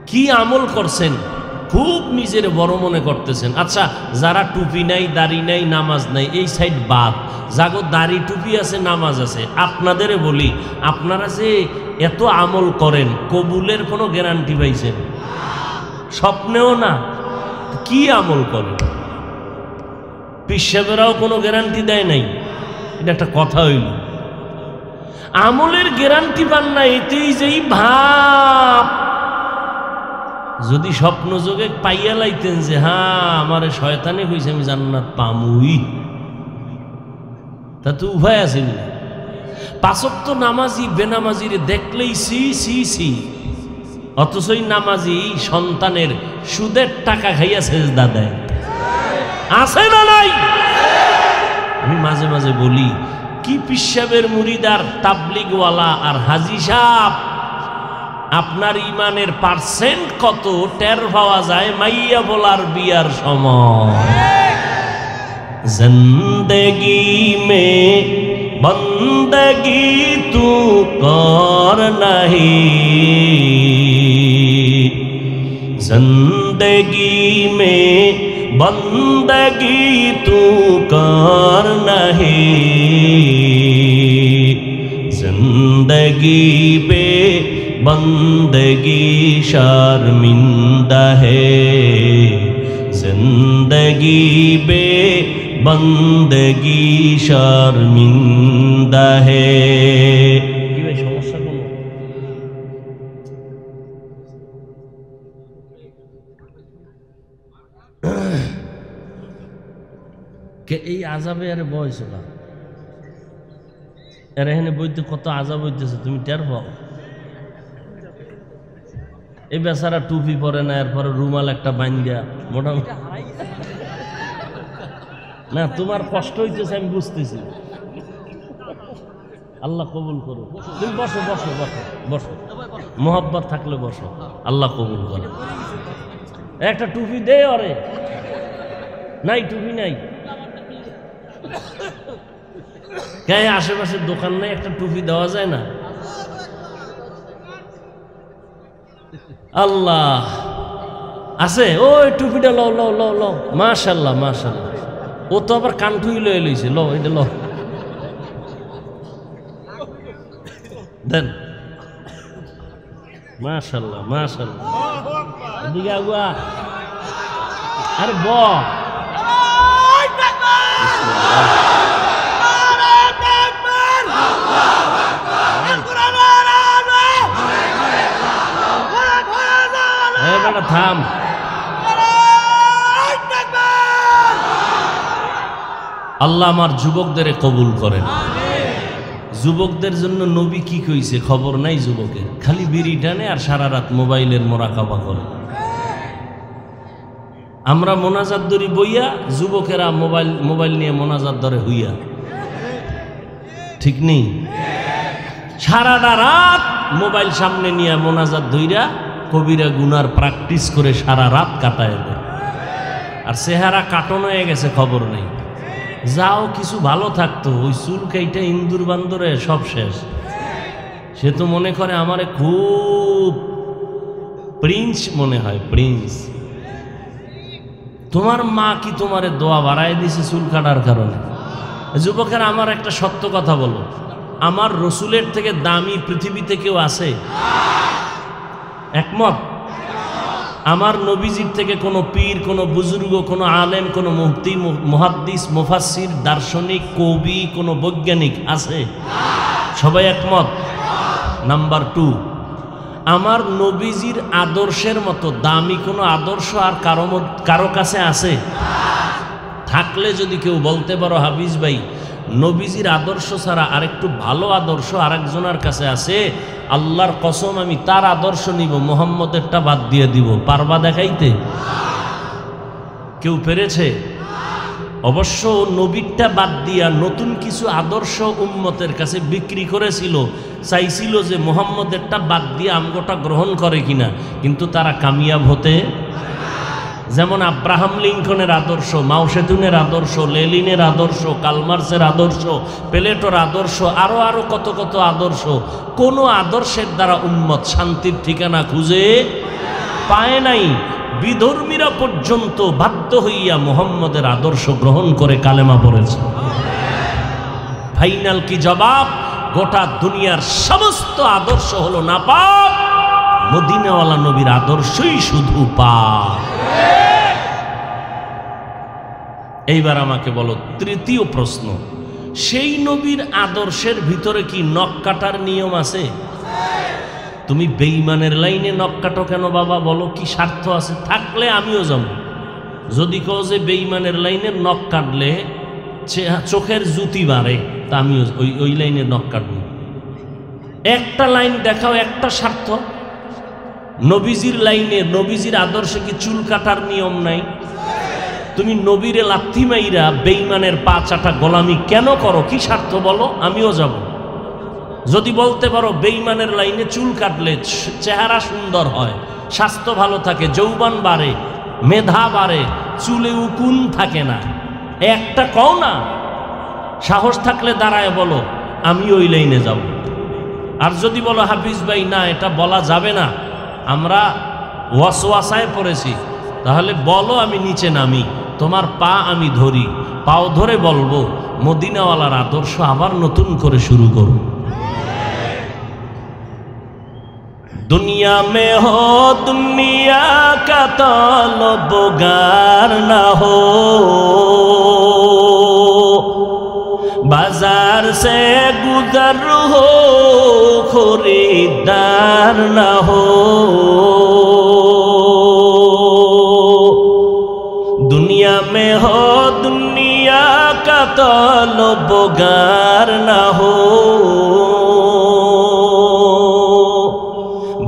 A: কি আমল করছেন, খুব নিজের বড় মনে করতেছেন। আচ্ছা, যারা টুপি নাই, দাড়ি নাই, নামাজ নাই, এই সাইড বাদ, যাগো দাড়ি টুপি আছে, নামাজ আছে, আপনাদের বলি, আপনারা যে এত আমল করেন, কবুলের কোনো গ্যারান্টি পাইছেন? স্বপ্নেও না। কি আমল করেন? পিসাবেরাও কোনো গ্যারান্টি দেয় নাই। এটা একটা কথা হইল। আমলের গ্যারান্টি পান না, এতেই যেই ভাব। যদি স্বপ্ন যোগে পাইয়া লাইতেন যে হ্যাঁ আমারে শয়তানে কইছে আমি জান্নাত পামুই, তা তো উভয় আছেন। পাঁচক্ত নামাজি বেনামাজিরে দেখলেই সি সি সি, অথচই নামাজি সন্তানের সুদের টাকা খাইয়া সেজদা দেয়। আছে না নাই? আমি মাঝে মাঝে বলি, কি পিসাবের মুরিদার, তাবলিগওয়ালা আর হাজি সাহেব, আপনার ইমানের পার্সেন্ট কত টের পাওয়া যায় মাইয়া বলার বিয়ার সময়। জিন্দেগি মে বন্দগি তু কর নাহি, জিন্দেগি মে बंदगी तू करना है, जिंदगी बे बंदगी शर्मिंदा है, जिंदगी बे बंदगी शर्मिंदा है। समस्या कोन কে এই আযাবে আরে বয়স না এর এখানে বইতে কত আযাব হইতেছে তুমি টের পাও। এই বেচারা টুপি পরে না, এরপরে রুমাল একটা বান্ধা মোটামুটি না, তোমার কষ্ট হইতেছে আমি বুঝতেছি। আল্লাহ কবুল করো। তুমি বসো বসো বসো বসো, মোহাব্বত থাকলে বসো, আল্লাহ কবুল করো। একটা টুপি দে ওরে, নাই টুপি নাই কে? আশেপাশে দোকান নাই, একটা টুপি দেওয়া যায় না? আল্লাহ আছে, ওই টুপিটা লো লো লো লো, মাশাল্লাহ মাশাল্লাহ। ও তো আবার কানঠুই লয়ে লইছে, লো এটা লো দেন, মাশাল্লাহ মাশাল্লাহ। এদিকে আগুয়া, আরে ব থাম। আল্লাহ আমার যুবকদের কবুল করেন। যুবকদের জন্য নবী কি কইছে খবর নাই যুবকের, খালি বিড়ি টানে আর সারা রাত মোবাইলের মোরাকাবা করে। আমরা মোনাজাত ধরি বইয়া, যুবকেরা মোবাইল নিয়ে মোনাজাত ধরে হইয়া, ঠিক নেই? সারাটা রাত মোবাইল সামনে নিয়ে মোনাজাত ধইরা কবিরা গুনার প্র্যাকটিস করে সারা রাত কাটায় দেয়, আর চেহারা কাটন হয়ে গেছে খবর নেই। যাও কিছু ভালো থাকতো, ওই চুল কাইটা ইন্দুর বান্দরে সব শেষ। সে তো মনে করে আমারে খুব প্রিন্স মনে হয়, প্রিন্স। তোমার মা কি তোমারে দোয়া বাড়ায় দিছে চুল কাটার কারণে? যুবকের আমার একটা সত্য কথা বলো, আমার রসুলের থেকে দামি পৃথিবীতে কেউ আছে? একমত? আমার নবীজির থেকে কোনো পীর, কোনো বুজুর্গ, কোনো আলেম, কোনো মুফতি, মুহাদ্দিস, মুফাসসির, দার্শনিক, কবি, কোনো বৈজ্ঞানিক আছে? সবাই একমত? নাম্বার 2, আমার নবীজির আদর্শের মতো দামি কোনো আদর্শ আর কারো কাছে আছে? থাকলে যদি কেউ বলতে পারো হাফিজ ভাই নবীজির আদর্শ ছাড়া আরেকটু ভালো আদর্শ আরেকজনের কাছে আছে, আল্লাহর কসম আমি তার আদর্শ নিব, মুহাম্মদেরটা বাদ দিয়ে দিব। পারবা দেখাইতে? কেউ পেরেছে? অবশ্য নবীরটা বাদ দিয়া নতুন কিছু আদর্শ উম্মতের কাছে বিক্রি করেছিল, চাইছিল যে মুহাম্মদেরটা বাদ দিয়ে আমগোটা গ্রহণ করে কিনা, কিন্তু তারা কামিয়াব হতে। যেমন আব্রাহাম লিঙ্কনের আদর্শ, মাও সেতুনের আদর্শ, লেনিনের আদর্শ, কালমার্সের আদর্শ, প্লেটোর আদর্শ, আরো আরো কত কত আদর্শ, কোন আদর্শের দ্বারা উম্মত শান্তির ঠিকানা খুঁজে পায় নাই। বিধর্মীরা পর্যন্ত বাধ্য হইয়া মুহাম্মদের আদর্শ গ্রহণ করে কালেমা পড়েছে। ফাইনাল কি জবাব? গোটা দুনিয়ার সমস্ত আদর্শ হলো নাপাক, মদিনাওয়ালা নবীর আদর্শই শুধু পাক। এইবার আমাকে বলো, তৃতীয় প্রশ্ন, সেই নবীর আদর্শের ভিতরে কি নখ কাটার নিয়ম আছে? তুমি বেঈমানের লাইনে নখ কাটো কেন বাবা? বলো কি স্বার্থ আছে? থাকলে আমিও যাব। যদি কও যে বেঈমানের লাইনে নখ কাটলে চোখের জুতি বাড়ে, তা আমিও ওই লাইনে নখ কাটবো। একটা লাইন দেখাও, একটা স্বার্থ। নবীজির লাইনে, নবীজির আদর্শে কি চুল কাটার নিয়ম নাই? তুমি নবীরে লাথি মাইরা বেঈমানের পা চাটা গোলামি কেন করো? কি স্বার্থ বলো? আমিও যাব। যদি বলতে পারো বেঈমানের লাইনে চুল কাটলে চেহারা সুন্দর হয়, স্বাস্থ্য ভালো থাকে, যৌবন বাড়ে, মেধা বাড়ে, চুলে উকুন থাকে না, একটা কও না। সাহস থাকলে দাঁড়ায় বলো আমি ওই লাইনে যাব। আর যদি বলো হাফিজ ভাই না এটা বলা যাবে না, আমরা ওয়াসওয়াসায় পড়েছি, তাহলে বলো আমি নিচে নামি, তোমার পা আমি ধরি, পাও ধরে বলবো মদিনাওয়ালার আদর্শ আবার নতুন করে শুরু করো। दुनिया में हो दुनिया का तलबगार ना हो, बाजार से गुजर हो खरीदार ना हो। दुनिया में हो दुनिया का तलबगार ना हो,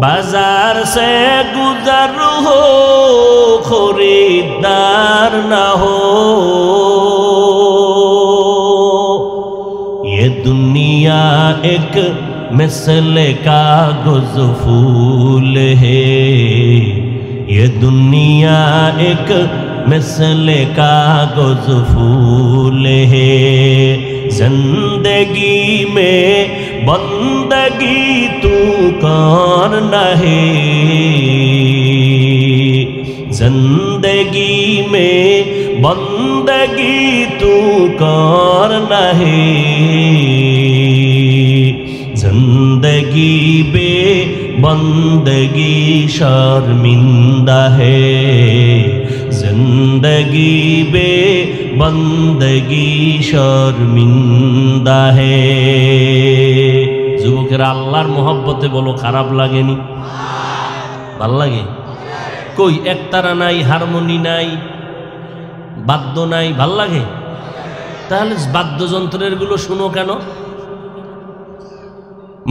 A: बाजार से गुजर हो खरीदार ना हो। ये दुनिया एक मिसले कागज फूल है, ये दुनिया एक मिसले कागज फूल है। जिंदगी में बंदगी तू करना है, जिंदगी में बंदगी तू करना है। जिंदगी बे बंदगी शर्मिंदा है, जिंदगी बे बंदगी शर्मिंदा है। যুবকেরা আল্লাহর মোহব্বতে বলো খারাপ লাগেনি? ভাল লাগে? কই একতারা নাই, হারমোনি নাই, বাদ্য নাই, ভাল লাগে? তাহলে বাদ্যযন্ত্রের গুলো শুনো কেন?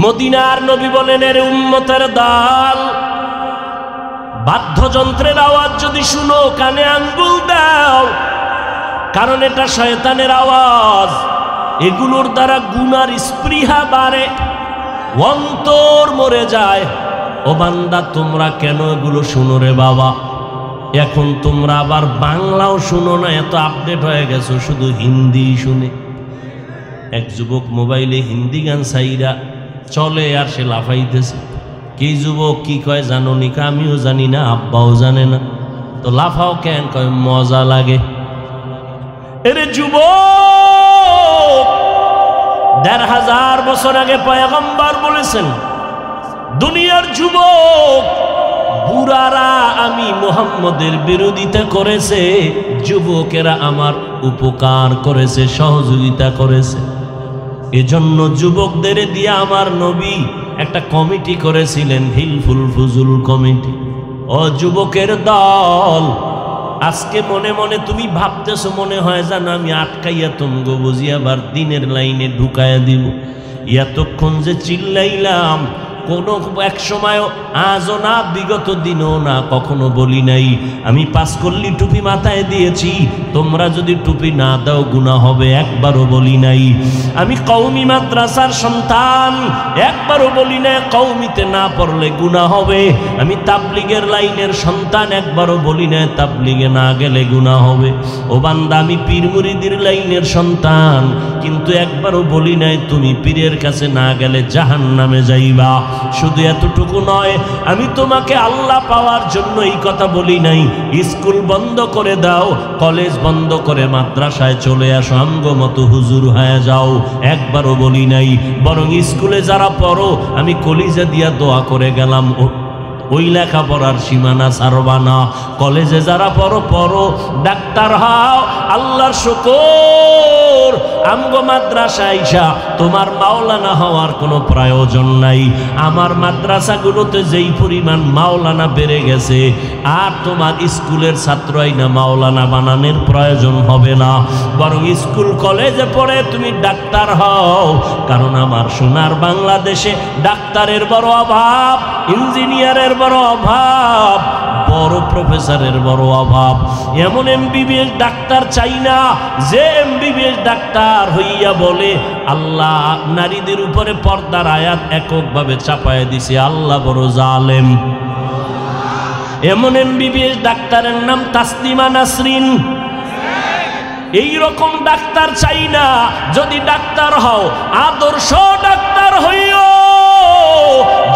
A: মদিনার নবী বলেন, এর উম্মতের দল, বাদ্যযন্ত্রের আওয়াজ যদি শুনো কানে আঙ্গুল দাও, কারণ এটা শয়তানের আওয়াজ। এগুলোর দ্বারা গুনার স্পৃহা বাড়ে, অন্তর মরে যায়। ও বান্দা, তোমরা কেন এগুলো শুনো রে বাবা? এখন তোমরা আবার বাংলাও শুনো না, এত আপডেট হয়ে গেছো, শুধু হিন্দি শুনে। এক যুবক মোবাইলে হিন্দি গান চাইরা চলে আর সে লাফাইতেছে। কি যুবক কি কয় জানো নিকা? আমিও জানি না, আব্বাও জানে না। তো লাফাও কেন? কয় মজা লাগে। এরে যুবক, ১৫০০ বছর আগে পয়গম্বর বলেছেন, দুনিয়ার যুবক বুড়ারা আমি মুহাম্মদের বিরোধিতা করেছে, যুবকেরা আমার উপকার করেছে, সহযোগিতা করেছে। এজন্য যুবকদের দিয়ে আমার নবী একটা কমিটি করেছিলেন, হিলফুল ফুজুল কমিটি। ও যুবকের দল, আজকে মনে মনে তুমি ভাবতেছো মনে হয় যেন আমি আটকাইয়া তুমগো বুঝি আবার দিনের লাইনে ঢুকাইয়া দিব। এতক্ষণ যে চিল্লাইলাম, কোনো এক সময়ও, আজও না, বিগত দিনও না, কখনো বলি নাই আমি পাঁচকল্লি টুপি মাথায় দিয়েছি, তোমরা যদি টুপি না দাও গুনাহ হবে, একবারও বলি নাই। আমি কওমি মাদ্রাসার সন্তান, একবারও বলি নাই কওমিতে না পড়লে গুনাহ হবে। আমি তাবলিগের লাইনের সন্তান, একবারও বলি নাই তাবলিগে না গেলে গুনাহ হবে। ও বান্দা, আমি পীর মুরিদির লাইনের সন্তান, কিন্তু একবারও বলি নাই তুমি পীরের কাছে না গেলে জাহান্নামে যাইবা। শুধু এতটুকু নয়, আমি তোমাকে আল্লাহ পাওয়ার জন্য এই কথা বলি নাই স্কুল বন্ধ করে দাও, কলেজ বন্ধ করে মাদ্রাসায় চলে আসো, আমগো মতো হুজুর হয়ে যাও, একবারও বলি নাই। বরং স্কুলে যারা পড়ো, আমি কলিজা দিয়া দোয়া করে গেলাম, ওই লেখাপড়ার সীমানা ছাড়বা না। কলেজে যারা পড়ো পড়ো, ডাক্তার হও, আল্লাহর শুকর। আমগো মাদ্রাসা আইসা তোমার মাওলানা হওয়ার কোনো প্রয়োজন নাই। আমার মাদ্রাসাগুলোতে যেই পরিমাণ মাওলানা বেড়ে গেছে, আর তোমার স্কুলের ছাত্র আইনা মাওলানা বানানোর প্রয়োজন হবে না। বরং স্কুল কলেজে পড়ে তুমি ডাক্তার হও, কারণ আমার সোনার বাংলাদেশে ডাক্তারের বড় অভাব, ইঞ্জিনিয়ারের বড় অভাব, বড় প্রফেসরের বড় অভাব। এমন এমবিবিএস ডাক্তার চাই না যে এমবিবিএস ডাক্তার হইয়া বলে আল্লাহ নারীদের উপরে পর্দার আয়াত এককভাবে চাপায় দিছে, আল্লাহ বড় জালেম। এমন এমবিবিএস ডাক্তারের নাম তাসলিমা নাসরিন। এই রকম ডাক্তার চাই না। যদি ডাক্তার হও, আদর্শ ডাক্তার হইও।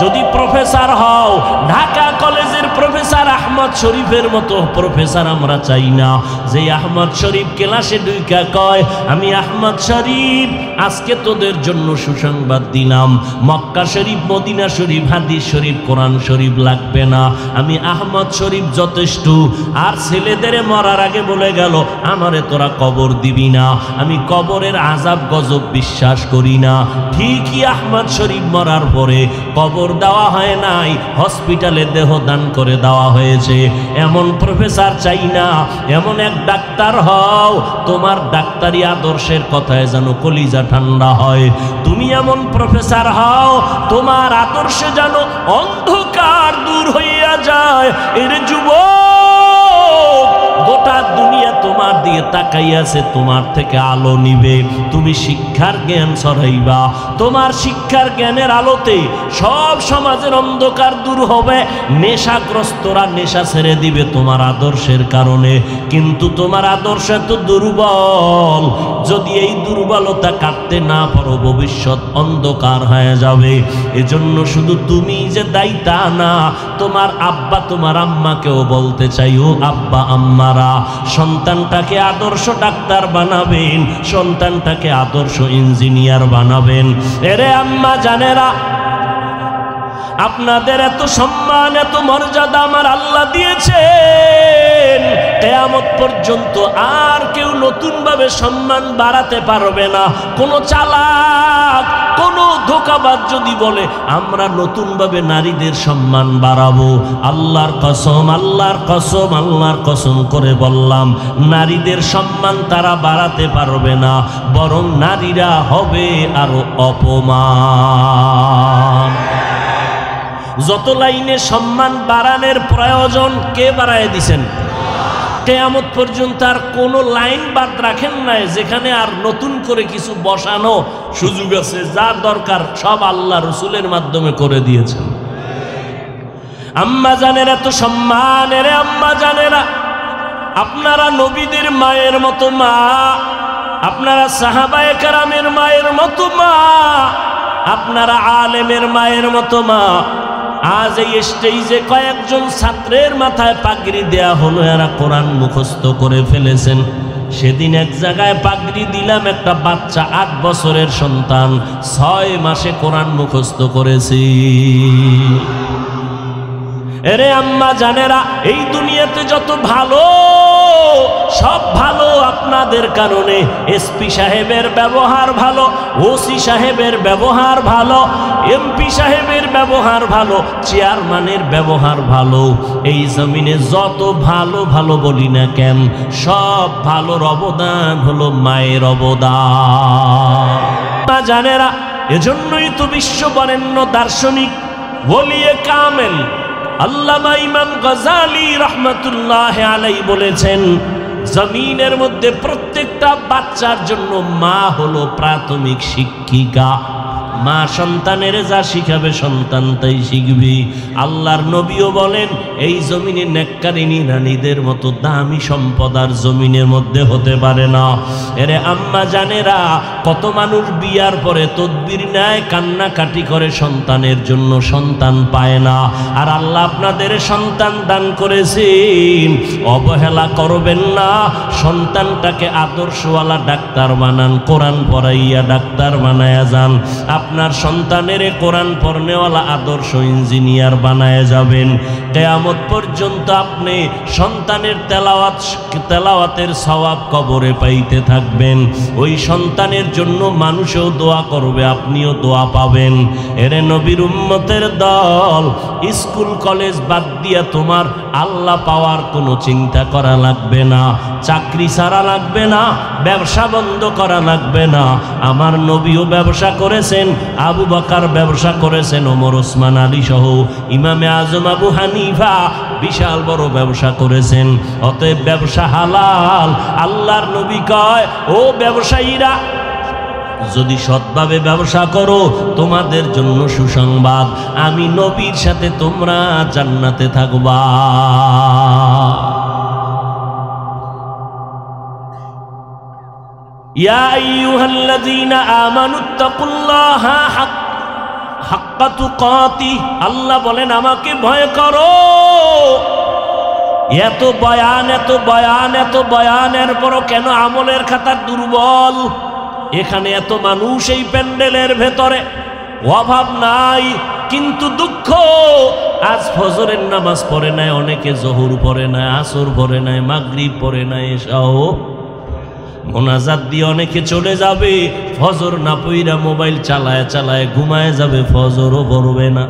A: যদি প্রফেসর হও, ঢাকা কলেজের প্রফেসর আহমদ শরীফের মতো প্রফেসর আমরা চাই না, যে আহমদ শরীফ ক্লাসে ঢুইকা কয় আমি আহমদ শরীফ আজকে তোদের জন্য সুসংবাদ দিলাম, মক্কা শরীফ, মদিনা শরীফ, হাদিস শরীফ, কোরআন শরীফ লাগবে না, আমি আহমদ শরীফ যথেষ্ট। আর ছেলেদের মরার আগে বলে গেল আমারে তোরা কবর দিবি না, আমি কবরের আযাব গজব বিশ্বাস করি না। ঠিকই আহমদ শরীফ মরার পরে কবর দেওয়া হয় নাই, হসপিটালে দেহ দান করে দেওয়া হয়েছে। এমন প্রফেসর চাই না, এমন এক ডাক্তার হও তোমার ডাক্তারি আদর্শের কথায় যেন কলিজা ঠান্ডা হয়। তুমি এমন প্রফেসর হও তোমার আদর্শে যেন অন্ধকার দূর হইয়া যায়। এর যুবক, গোটা দুনিয়া তোমার দিয়ে তাকাইয়াছে, তোমার থেকে আলো নিবে, তুমি শিক্ষার জ্ঞান ছড়াইবা, তোমার শিক্ষার জ্ঞানের আলোতে সব সমাজের অন্ধকার দূর হবে। নেশাগ্রস্তরা নেশা ছেড়ে দিবে তোমার আদর্শের কারণে, কিন্তু তোমার আদর্শ এত দুর্বল, যদি এই দুর্বলতা কাটতে না পারো ভবিষ্যৎ অন্ধকার হয়ে যাবে। এজন্য শুধু তুমি যে দায়ী তা না, তোমার আব্বা তোমার আম্মাকেও বলতে চাই, ও আব্বা আম্মারা, সন্তানটাকে আদর্শ ডাক্তার বানাবেন, সন্তানটাকে আদর্শ ইঞ্জিনিয়ার বানাবেন। এরে আম্মা জানেরা, আপনাদের এত সম্মান এত মর্যাদা আমার আল্লাহ দিয়েছেন, কিয়ামত পর্যন্ত আর কেউ নতুন ভাবে সম্মান বাড়াতে পারবে না। কোন চালাক, কোন ধোঁকাবাজ যদি বলে আমরা নতুন ভাবে নারীদের সম্মান বাড়াবো, আল্লাহর কসম, আল্লাহর কসম, আল্লাহর কসম করে বললাম, নারীদের সম্মান তারা বাড়াতে পারবে না, বরং নারীরা হবে আরো অপমান। যত লাইনে সম্মান বাড়ানোর প্রয়োজন কে বাড়ায় দিছেন? কিয়ামত পর্যন্ত আর কোনো লাইন বাদ রাখেন নাই যেখানে আর নতুন করে কিছু বসানো সুযোগ আছে। যা দরকার সব আল্লাহ রসুলের মাধ্যমে করে দিয়েছেন। আম্মা জানেরা তো সম্মান, এরে আম্মা জানেরা, আপনারা নবীদের মায়ের মতো মা, আপনারা সাহাবায়ে কেরামের মায়ের মতো মা, আপনারা আলেমের মায়ের মতো মা। আজ এই স্টেজে কয়েকজন ছাত্রের মাথায় পাগড়ি দেয়া হলো, এরা কোরআন মুখস্থ করে ফেলেছেন। সেদিন এক জায়গায় পাগড়ি দিলাম, একটা বাচ্চা 8 বছরের সন্তান 6 মাসে কোরআন মুখস্থ করেছি। এরে আম্মা জানেরা, এই দুনিয়াতে যত ভালো, সব ভালো আপনাদের কারণে। এসপি সাহেবের ব্যবহার ভালো, ওসি সাহেবের ব্যবহার ভালো, এমপি সাহেবের ব্যবহার ভালো, চেয়ারম্যানের ব্যবহার ভালো। এই জমিনে যত ভালো ভালো বলি না কেন, সব ভালোর অবদান হলো মায়ের অবদান। মা জানেরা, এজন্যই তো বিশ্ব বরেণ্য দার্শনিক ওলিয়ে কামেল আল্লামা ইমাম গজালি রহমতুল্লাহ আলাইহি বলেছেন, জমিনের মধ্যে প্রত্যেকটা বাচ্চার জন্য মা হলো প্রাথমিক শিক্ষিকা। মা সন্তানের যা শিখাবে সন্তান তাই শিখবে। আল্লাহর নবীও বলেন, এই জমিনে নেককারিনী রানীদের মতো দামি সম্পদ আর জমিনের মধ্যে হতে পারে না। এরে আম্মা জানেরা, কত মানুষ বিয়ার পরে তদবির নেয়, কান্নাকাটি করে সন্তানের জন্য, সন্তান পায় না। আর আল্লাহ আপনাদের সন্তান দান করেছেন, অবহেলা করবেন না। সন্তানটাকে আদর্শওয়ালা ডাক্তার বানান, কোরআন পড়াইয়া ডাক্তার বানায়া যান। আপনার সন্তানের কোরআন পড়নেওয়ালা আদর্শ ইঞ্জিনিয়ার বানায় যাবেন। কিয়ামত পর্যন্ত আপনি সন্তানের তেলাওয়াতের সওয়াব কবরে পাইতে থাকবেন। ওই সন্তানের জন্য মানুষও দোয়া করবে, আপনিও দোয়া পাবেন। এরে নবীর উম্মতের দল, স্কুল কলেজ বাদ দিয়া তোমার আল্লাহ পাওয়ার কোনো চিন্তা করা লাগবে না, চাকরি ছাড়া লাগবে না, ব্যবসা বন্ধ করা লাগবে না। আমার নবীও ব্যবসা করেছেন, আবু বকর ব্যবসা করেছেন, ওমর ওসমান আলী সহ ইমামে আজম আবু হানিফা বিশাল বড় ব্যবসা করেছেন। অতএব ব্যবসা হালাল। আল্লাহর নবী কয়, ও ব্যবসায়ীরা, যদি সৎভাবে ব্যবসা করো তোমাদের জন্য সুসংবাদ, আমি নবীর সাথে তোমরা জান্নাতে থাকবা। ইয়া আইয়ুহাল্লাযীনা আমানুত্তাকুল্লাহা হাক্কা তুকাতি, আল্লাহ বলেন আমাকে ভয় করো। এত বয়ান এত বয়ান এত বয়ানের পরও কেন আমলের খাতা দুর্বল? এখানে এত মানুষ এই প্যান্ডেলের ভেতরে, অভাব নাই, কিন্তু দুঃখ আজ ফজরের নামাজ পড়ে নাই, অনেকে জোহর পড়ে নাই, আসর পড়ে নাই, মাগরিব পড়ে নাই, এশাও মোনাজাত দিয়ে অনেকে চলে যাবে, ফজর না পইরা মোবাইল চালায় চালায় ঘুমায় যাবে, ফজরও পড়বে না।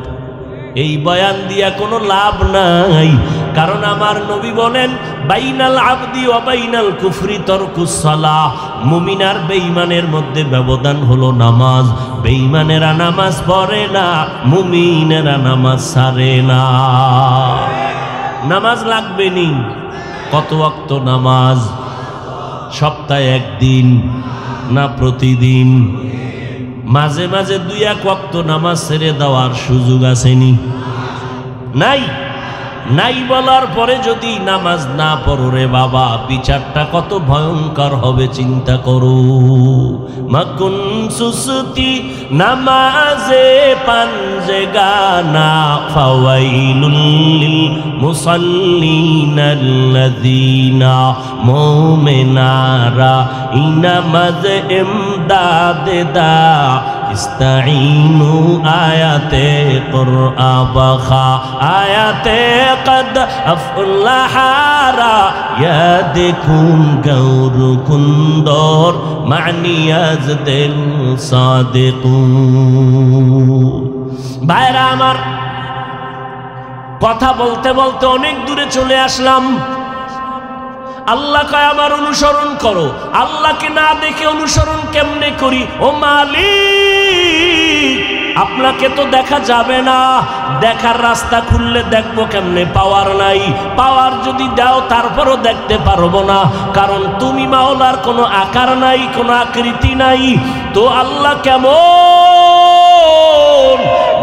A: এই বয়ান দিয়া কোনো লাভ নাই, কারণ আমার নবী বলেন বাইনাল আবদি ওয়া বাইনাল কুফরি তারকুস সালাহ, মুমিন আর বেঈমানের মধ্যে ব্যবধান হলো নামাজ। বেঈমানেরা নামাজ পড়ে না, মুমিনেরা নামাজ ছাড়ে না। নামাজ লাগবে নি? কত ওয়াক্ত নামাজ? সপ্তাহে একদিন না প্রতিদিন? মাঝে মাঝে 2-1 ওয়াক্ত নামাজ ছেড়ে দেওয়ার সুযোগ আসেনি? নাই। নাই বলার পরে যদি নামাজ না পড়ো রে বাবা, বিচারটা কত ভয়ঙ্কর হবে চিন্তা করো। মাকুন সুসতি নামাজে পাঞ্জে গানা, ফাওয়াইলুল লিল মুসাল্লিনাল্লাযীনা মুমিনারা ইনামাজ ইমদাদে দা ইস্তাঈনু আয়াতে কুরআ বাখা আয়াতে কদ আফলাহারা ইয়াদকুম গৌর কুন্দর মানিয়াজ দিল সাদিকুন। ভাইরা আমার, কথা বলতে বলতে অনেক দূরে চলে আসলাম। আল্লাহ কয় আমার অনুসরণ করো। আল্লাহকে না দেখে অনুসরণ কেমনে করি? ও মালিক, আপনাকে তো দেখা যাবে না, দেখার রাস্তা খুললে দেখবো কেমনে? পাওয়ার নাই। পাওয়ার যদি দাও তারপরও দেখতে পারবো না, কারণ তুমি মাওলার কোনো আকার নাই, কোনো আকৃতি নাই। তো আল্লাহ কেমন?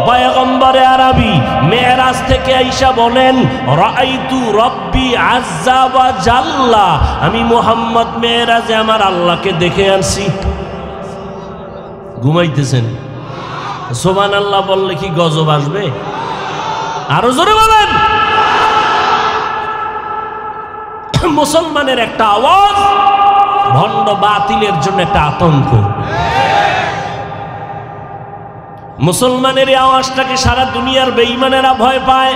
A: পয়গম্বরে আরবি মেরাজ থেকে আইসা বলেন রাআইতু রব্বি আজ্জা ওয়া জাল্লা, আমি মুহাম্মদ মেরাজে আমার আল্লাহকে দেখে আনছি। ঘুমাইতেছেন? সুবহানাল্লাহ বললে কি গজব আসবে? আরো জোরে বলেন। মুসলমানের একটা আওয়াজ ভণ্ড বাতিলের জন্য একটা আতঙ্ক। মুসলমানের এই আওয়াজটাকে সারা দুনিয়ার বেঈমানেরা ভয় পায়।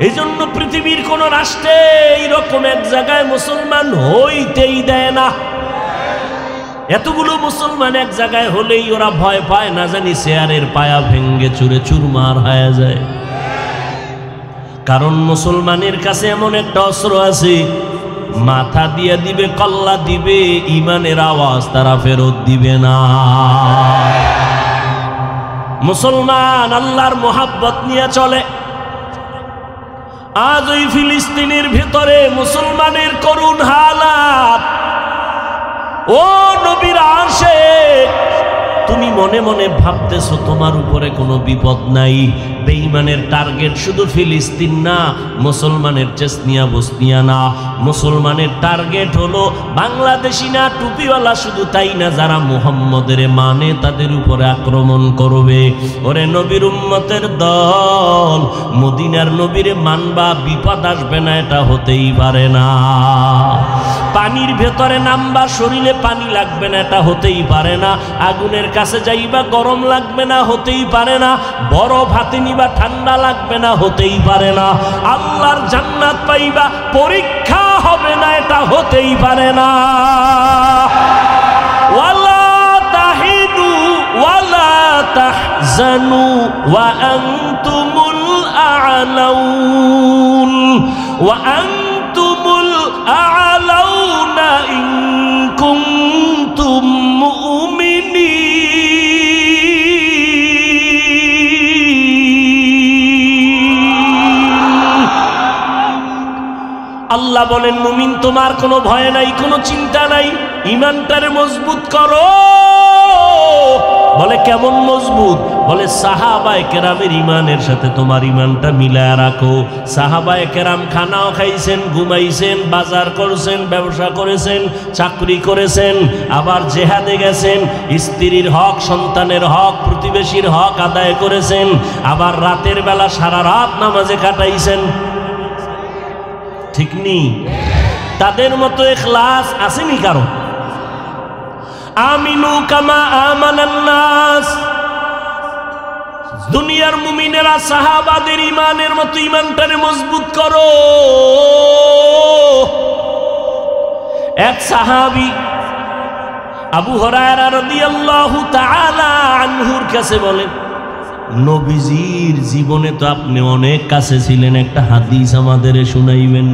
A: এই জন্য পৃথিবীর কোন রাষ্ট্রে এইরকম এক জায়গায় মুসলমান হইতেই দেয় না। এতগুলো মুসলমান এক জায়গায় হলেই ওরা ভয় পায়, না জানি চেয়ারের পায়া ভেঙ্গে চুরে চুরমার হয়ে যায়। কারণ মুসলমানের কাছে এমন একটা অস্ত্র আছে, মাথা দিয়ে দিবে, কল্লা দিবে, ইমানের আওয়াজ তারা ফেরত দিবে না। মুসলমান আল্লাহর মোহাব্বত নিয়ে চলে। আজ ওই ফিলিস্তিনের ভিতরে মুসলমানের করুণ হালাত। ও নবীর আশিক, তুমি মনে মনে ভাবতেছো তোমার উপরে কোনো বিপদ নাই। বেঈমানের টার্গেট শুধু ফিলিস্তিন না, মুসলমানের চেচনিয়া বসনিয়া না, মুসলমানের টার্গেট হলো বাংলাদেশি না, টুপিওয়ালা শুধু তাই না, যারা মুহাম্মদের মানে তাদের উপরে আক্রমণ করবে। ওরে নবীর উম্মতের দল, মদিনার নবীরে মানবা, বিপদ আসবে না এটা হতেই পারে না। পানির ভেতরে নামবা, শরীরে পানি লাগবে না এটা হতেই পারে না। আগুনের কাছে যাইবা, গরম লাগবে না হতেই পারে না। বরফ হাতে নিবা, ঠান্ডা লাগবে না হতেই পারে না। আল্লাহর জান্নাত পাইবা, পরীক্ষা হবে না এটা হতেই পারে না। ওয়ালা তাহিনু ওয়ালা তাহজানু ওয়া আনতুমুল আ'লাউন ওয়া আনতুমুল আ'লাউনা ইন কুনতুম মুমিনিন। আল্লাহ বলেন মুমিন তোমার কোনো ভয় নাই, কোনো চিন্তা নাই, ইমানটারে মজবুত করো। বলে কেমন মজবুত? বলে সাহাবায়ে কেরামের ইমানের সাথে তোমার ইমানটা মিলায়া রাখো। সাহাবায়ে কেরাম খানাও খাইছেন, ঘুমাইছেন, বাজার করেছেন, ব্যবসা করেছেন, চাকরি করেছেন, আবার জেহাদে গেছেন, স্ত্রীর হক, সন্তানের হক, প্রতিবেশীর হক আদায় করেছেন, আবার রাতের বেলা সারা রাত নামাজে কাটাইছেন। ঠিক নেই? তাদের মতো ইখলাস আসেনি কারো? আমিনু কামা আমানান নাস। দুনিয়ার মুমিনেরা সাহাবাদের ইমানের মতো ইমানটারে মজবুত করো। এক সাহাবী আবু হুরায়রা রাদিয়াল্লাহু তাআলা আনহুর কাছে বলেন, নবীজির জীবনে তো আপনি অনেক কাছে ছিলেন, একটা হাদিস আমাদের শুনাইবেন।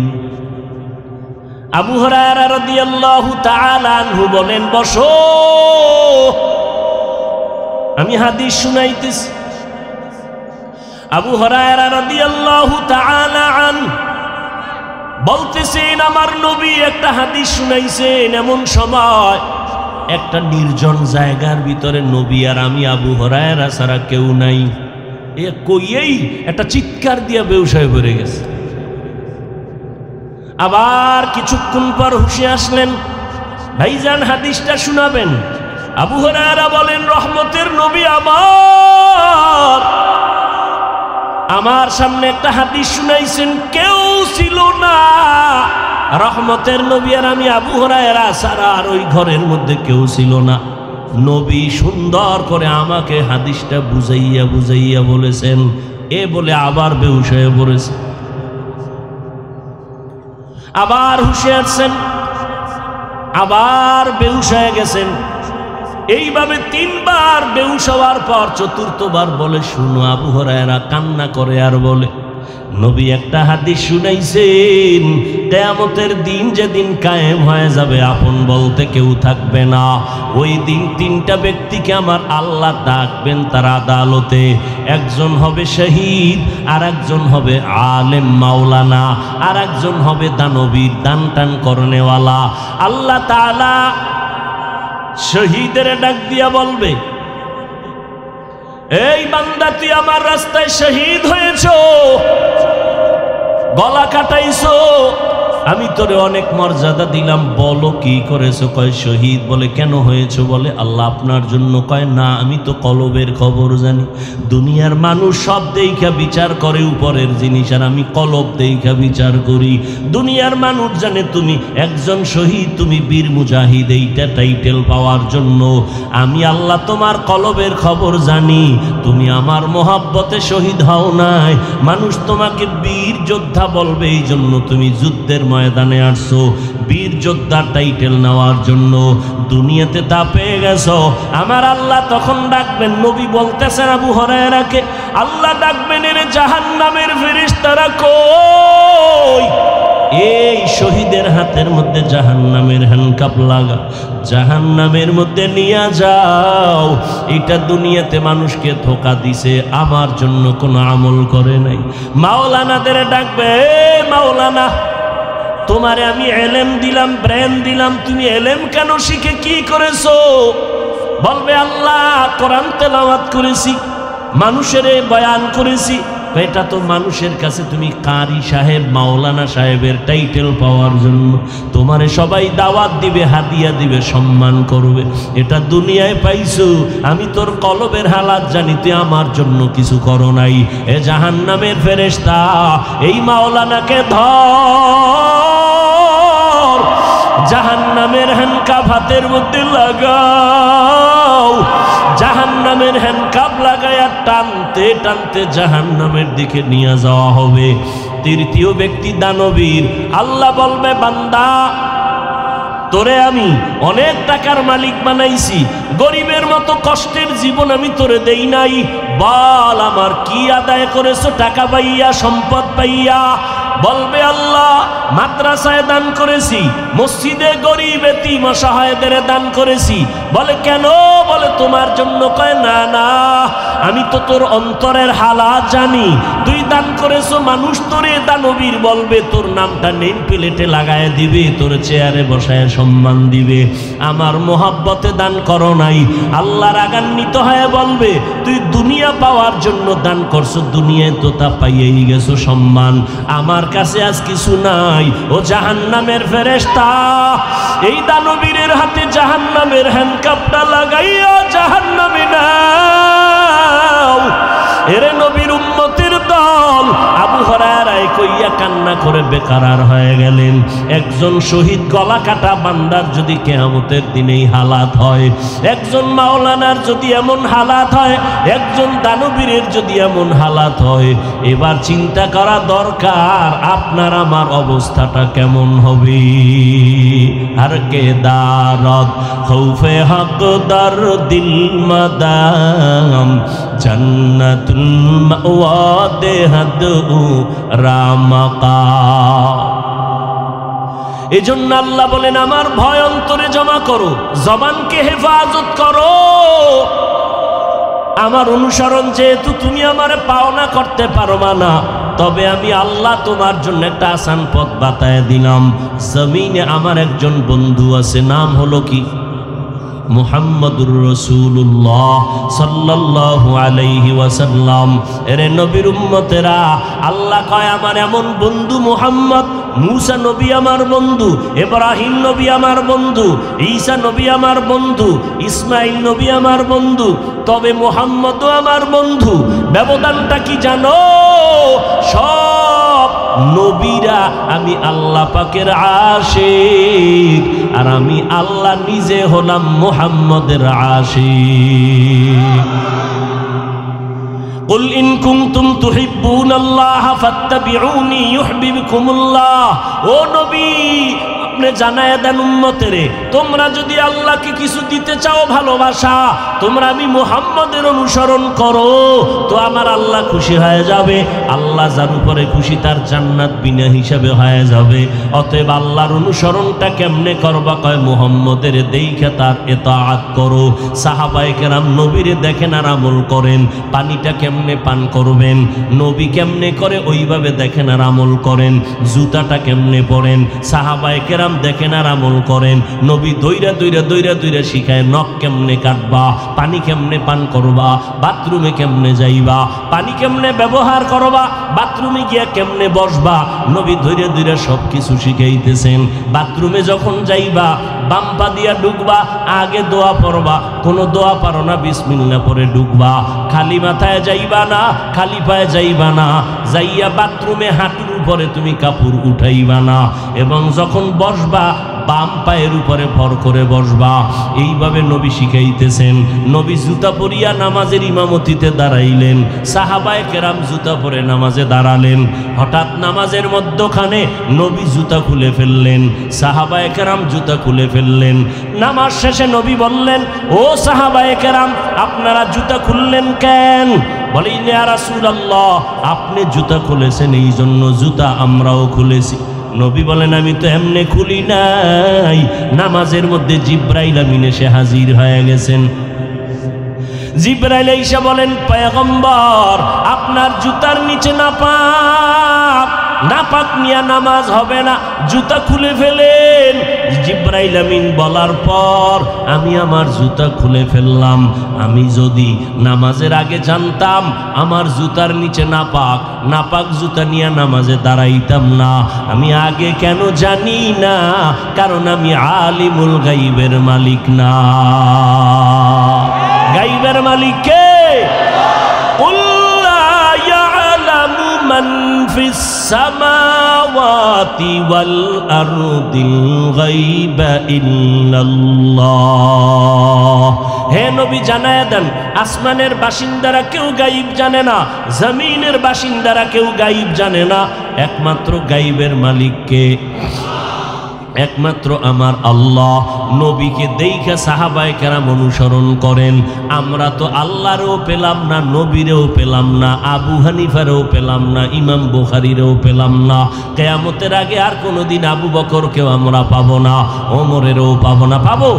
A: আবু হুরায়রা রাদিয়াল্লাহু তাআলা আনহু বলেন, বসো, আমি হাদিস শুনাইতেছি। আবু হুরায়রা রাদিয়াল্লাহু তাআলা আনহু বলতেছেন, আমার নবী একটা হাদিস শুনাইছেন। এমন সময় একটা নির্জন জায়গার ভিতরে নবী আর আমি, আবু হুরায়রা ছাড়া কেউ নাই। এ কইয়েই একটা চিৎকার দিয়া বেহুশ হয়ে পড়ে গেছে। আবার কিছুক্ষণ পর হুঁশে আসলেন, ভাইজান হাদিসটা শোনাবেন। আবু হুরায়রা বলেন, রহমতের নবী আমার সামনে একটা হাদিস শুনাইছেন, কেউ ছিল না। রহমতের নবী আর আমি, আবু হুরায়রা ছাড়া আর ওই ঘরের মধ্যে কেউ ছিল না। নবী সুন্দর করে আমাকে হাদিসটা বুঝাইয়া বুঝাইয়া বলেছেন। এ বলে আবার বেহুশ হয়ে পড়েছে। আবার হুঁশে আসছেন, আবার বেহুশ হয়ে গেছেন। এইভাবে তিনবার বেহুশ হওয়ার পর চতুর্থবার বলে, শুনো। আবু হুরায়রা কান্না করে আর বলে, নবী একটা হাদিস শুনাইছেন, কিয়ামতের দিন যেদিন কায়েম হয়ে যাবে, আপন বলতে কেউ থাকবে না। ওই দিন তিনটা ব্যক্তিকে আমার আল্লাহ ডাকবেন তার আদালতে। একজন হবে শহীদ, আর একজন হবে আলেম মাওলানা, আর একজন হবে দানবীর, দান টান করনেওয়ালা। আল্লাহ তাআলা শহীদের ডাক দিয়া বলবে, এই বান্দা, তুই আমার রাস্তায় শহীদ হয়েছো, গলা কাটাইছো, আমি তোরে অনেক মর্যাদা দিলাম, বলো কি করেছো? কয় শহীদ। বলে কেন হয়েছো? বলে আল্লাহ আপনার জন্য। কয় না, আমি তো কলবের খবর জানি। দুনিয়ার মানুষ সব দেইখা বিচার করে উপরের জিনিস, আর আমি কলব দেইখা বিচার করি। দুনিয়ার মানুষ জানে তুমি একজন শহীদ, তুমি বীর মুজাহিদ, এইটা টাইটেল পাওয়ার জন্য। আমি আল্লাহ তোমার কলবের খবর জানি। তুমি আমার মোহাব্বতে শহীদ হও নাই, মানুষ তোমাকে বীর যোদ্ধা বলবে, এই জন্য তুমি যুদ্ধের ময়দানে আসছো, বীর যোদ্ধা টাইটেল নেওয়ার জন্য। দুনিয়াতে তা পেয়ে গেছো। আমার আল্লাহ তখন ডাকবেন, নবী বলতেছেন আবু হুরায়রাকে, আল্লাহ ডাকবেন, এর জাহান্নামের ফেরেশতারা কই? এই শহীদের হাতের মধ্যে জাহান্নামের হ্যান্ডকাপ লাগা, জাহান্নামের মধ্যে নিয়ে যাও। এটা দুনিয়াতে মানুষকে ধোঁকা দিছে, আমার জন্য কোনো আমল করে নাই। মাওলানাদের ডাকবে, মাওলানা, তোমারে আমি এলেম দিলাম, ব্রেন দিলাম, তুমি এলেম কেন শিখে কি করেছো? বলবে আল্লাহ, কোরআন তেলাওয়াত করেছি, মানুষের বয়ান করেছি। এটা তো মানুষের কাছে তুমি কারি সাহেব, মাওলানা সাহেবের টাইটেল পাওয়ার জন্য তোমারে সবাই দাওয়াত দিবে, হাদিয়া দিবে, সম্মান করবে। এটা দুনিয়ায় পাইছো। আমি তোর কলবের হালাত জানি, তুই আমার জন্য কিছু করো নাই। এ জাহান্নামের ফেরেশতা, এই মাওলানাকে ধর, জাহান্নামের হ্যান্ডকাপ হাতের মধ্যে লাগাও। জাহান্নামের হ্যান্ডকাপ লাগায়া টানতে টানতে জাহান্নামের দিকে নিয়ে যাওয়া হবে। তৃতীয় ব্যক্তি দানবীর। আল্লাহ বলবে, বান্দা, তোরে আমি অনেক টাকার মালিক বানাইছি, গরিবের মতো কষ্টের জীবন আমি তোরে দেই নাই। বল আমার কি আদায় করেছো টাকা পাইয়া, সম্পদ পাইয়া? বলবে আল্লাহ মাদ্রাসায় দান করেছি, মসজিদে গরিব এতিম অসহায়দের দান করেছি। বলে কেন? বলে তোমার জন্য। কয় না না, আমি তো তোর অন্তরের হালাত জানি। তুই দান করেছো, মানুষ তোরে দানবীর বলবে, তোর নামটা নেম প্লেটে লাগায় দিবে, তোর চেয়ারে বসায় সম্মান দিবে। আমার মোহাব্বতে দান করো নাই, আল্লাহ রাগান্বিত হয়ে বলবে তুই দুনিয়া পাওয়ার জন্য দান করছো, দুনিয়ায় তো তা পাইয়েই গেছো সম্মান, আমার কাছে আজ কিছু নাই। ও জাহান্নামের ফেরেশতা, এই দানবীরের হাতে জাহান্নামের হ্যান্ডকাপটা লাগাইয়া জাহান্নামে নাও। এরে নবীর উম্মতের দল, আবু হুরায়রা কইয়া কান্না করে বেকারার হয়ে গেলেন। একজন শহীদ গলা কাটা বান্দার যদি কিয়ামতের দিনে হালাত হয়, একজন মাওলানার যদি এমন হালাত হয়, একজন দানবীরের যদি এমন হালাত হয়, এবার চিন্তা করা দরকার আপনার আমার অবস্থাটা কেমন হবে। আর কে দারদ খৌফে হক দর দিল মাদাম জান্নাতুল মাওয়া দেহাদু রামাকা। এজন্য আল্লাহ বলেন আমার ভয় অন্তরে জমা করো, জবানকে হেফাজত করো। আমার অনুসরণ যেহেতু তুমি আমারে পাওনা করতে পারবা না, তবে আমি আল্লাহ তোমার জন্য একটা আসান পথ বাতায় দিলাম। জমিনে আমার একজন বন্ধু আছে, নাম হলো কি? মুহাম্মদুর রাসূলুল্লাহ সাল্লাল্লাহু আলাইহি ওয়াসাল্লাম। এরে নবীর উম্মতেরা, আল্লাহ কয় আমার এমন বন্ধু মুহাম্মদ। মুসা নবী আমার বন্ধু, ইব্রাহিম নবী আমার বন্ধু, ঈসা নবী আমার বন্ধু, ইসমাইল নবী আমার বন্ধু, তবে মুহাম্মদও আমার বন্ধু। ব্যবধানটা কি জানো? সব নবীরা আমি আল্লাহ পাকের আশিক, আর আমি আল্লাহ নিজে হলাম মুহাম্মদের আশিক। কুল ইন কুনতুম তুহিব্বুনাল্লাহ ফাত্তাবিউনি ইউহিব্বুকুমুল্লাহ। ও নবী, আপনি জানায় দেন উম্মতেরে, তোমরা যদি আল্লাহকে কিছু দিতে চাও ভালোবাসা, তোমরা আমি মুহাম্মদের অনুসরণ করো, তো আমার আল্লাহ খুশি হয়ে যাবে। আল্লাহ যার উপরে খুশি তার জান্নাত বিনা হিসাবে হয়ে যাবে। অতএব আল্লাহর অনুসরণটা কেমনে করবা? কয় মুহাম্মদের দেইখা তার ইতাআত করো। সাহাবায়ে কেরাম নবীরে দেখেন আর আমল করেন। পানিটা কেমনে পান করবেন, নবী কেমনে করে ওইভাবে দেখেন আর আমল করেন। জুতাটা কেমনে পরেন, সাহাবায়ে কেরাম দেখেন আর আমল করেন। নবী দইরা দইরা দইরা দইরা শিখায় নখ কেমনে কাটবা, পানি কেমনে পান করবা, বাথরুমে কেমনে যাইবা, পানি কেমনে ব্যবহার করবা, বাথরুমে গিয়া কেমনে বসবা। নবী ধইরা ধইরা সব কিছু শিখাইতেছেন। বাথরুমে যখন যাইবা বাম পা দিয়া ঢুকবা, আগে দোয়া পড়বা, কোনো দোয়া পারো না বিসমিল্লাহ পরে ঢুকবা। খালি মাথায় যাইবা না, খালি পায়ে যাইবা না, যাইয়া বাথরুমে হাঁটুর উপরে তুমি কাপড় উঠাইবা না, এবং যখন বসবা বাম পায়ের উপরে ভর করে বসবা। এইভাবে নবী শিখাইতেছেন। নবী জুতা পরিয়া নামাজের ইমামতিতে দাঁড়াইলেন, সাহাবায়ে কেরাম জুতা পরে নামাজে দাঁড়ালেন। হঠাৎ নামাজের মধ্যখানে নবী জুতা খুলে ফেললেন, সাহাবায়ে কেরাম জুতা খুলে ফেললেন। নামাজ শেষে নবী বললেন, ও সাহাবায়ে কেরাম, আপনারা জুতা খুললেন কেন? বলে ইয়া রাসূলুল্লাহ, আপনি জুতা খুলেছেন এই জন্য জুতা আমরাও খুলেছি। নবী বলেন আমি তো এমনি খুলি নাই, নামাজের মধ্যে জিব্রাইল আমিন এসে হাজির হয়ে গেছেন। জিব্রাইল এসে বলেন, পয়গম্বর আপনার জুতার নিচে নাপাক, নাপাক নিয়ে নামাজ হবে না, জুতা খুলে ফেলেন। জিব্রাইল আমিন বলার পর আমি আমার জুতা খুলে ফেললাম। আমি যদি নামাজের আগে জানতাম আমার জুতার নিচে নাপাক, নাপাক জুতা নিয়ে নামাজে দাঁড়াইতাম না। আমি আগে কেন জানি না? কারণ আমি আলিমুল গাইবের মালিক না। গাইবের মালিক কে? মান ফিস সামাওয়াতি ওয়াল আরদিল গায়বা ইল্লাল্লাহ। হে নবী জানায়া দেন, আসমানের বাসিন্দারা কেউ গায়ব জানে না, জমিনের বাসিন্দারা কেউ গায়ব জানে না, একমাত্র গায়বের মালিক কে? একমাত্র আমার আল্লাহ। নবীকে দেইখা সাহাবায়ে কেরাম অনুসরণ করেন। আমরা তো আল্লাহরেও পেলাম না, নবীরেও পেলাম না, আবু হানিফারেও পেলাম না, ইমাম বুখারীরেও পেলাম না। কিয়ামতের আগে আর কোনোদিন আবু বকরকেও আমরা পাবো না, ওমরেরও পাবো না। পাবো?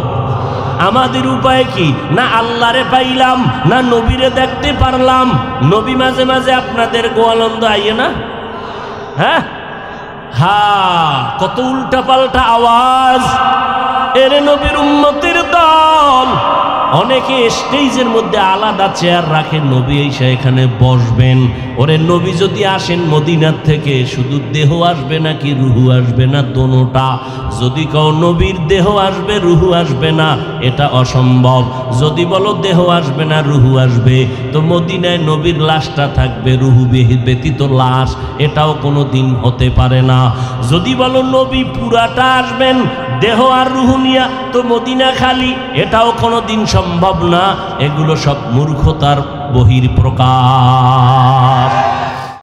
A: আমাদের উপায় কি? না আল্লাহরে পাইলাম, না নবীরে দেখতে পারলাম। নবী মাঝে মাঝে আপনাদের গোয়ালন্দ আইয়ে না? হ্যাঁ, কত উল্টা পাল্টা আওয়াজ। এরে নবীর উম্মতের দল। অনেকে স্টেজের মধ্যে আলাদা চেয়ার রাখেন, নবী এসে এখানে বসবেন। ওরে নবী যদি আসেন মদিনার থেকে, শুধু দেহ আসবে নাকি রুহু আসবে না? দোনোটা। যদি কও নবীর দেহ আসবে রুহু আসবে না, এটা অসম্ভব। যদি বলো দেহ আসবে না রুহু আসবে, তো মদিনায় নবীর লাশটা থাকবে, রুহু ব্যতীত লাশ, এটাও কোনো দিন হতে পারে না। যদি বলো নবী পুরাটা আসবেন দেহ আর রুহু নিয়া, তো মদিনা খালি, এটাও কোনো দিন সম্ভব না। এগুলো সব মূর্খতার বহির প্রকাশ।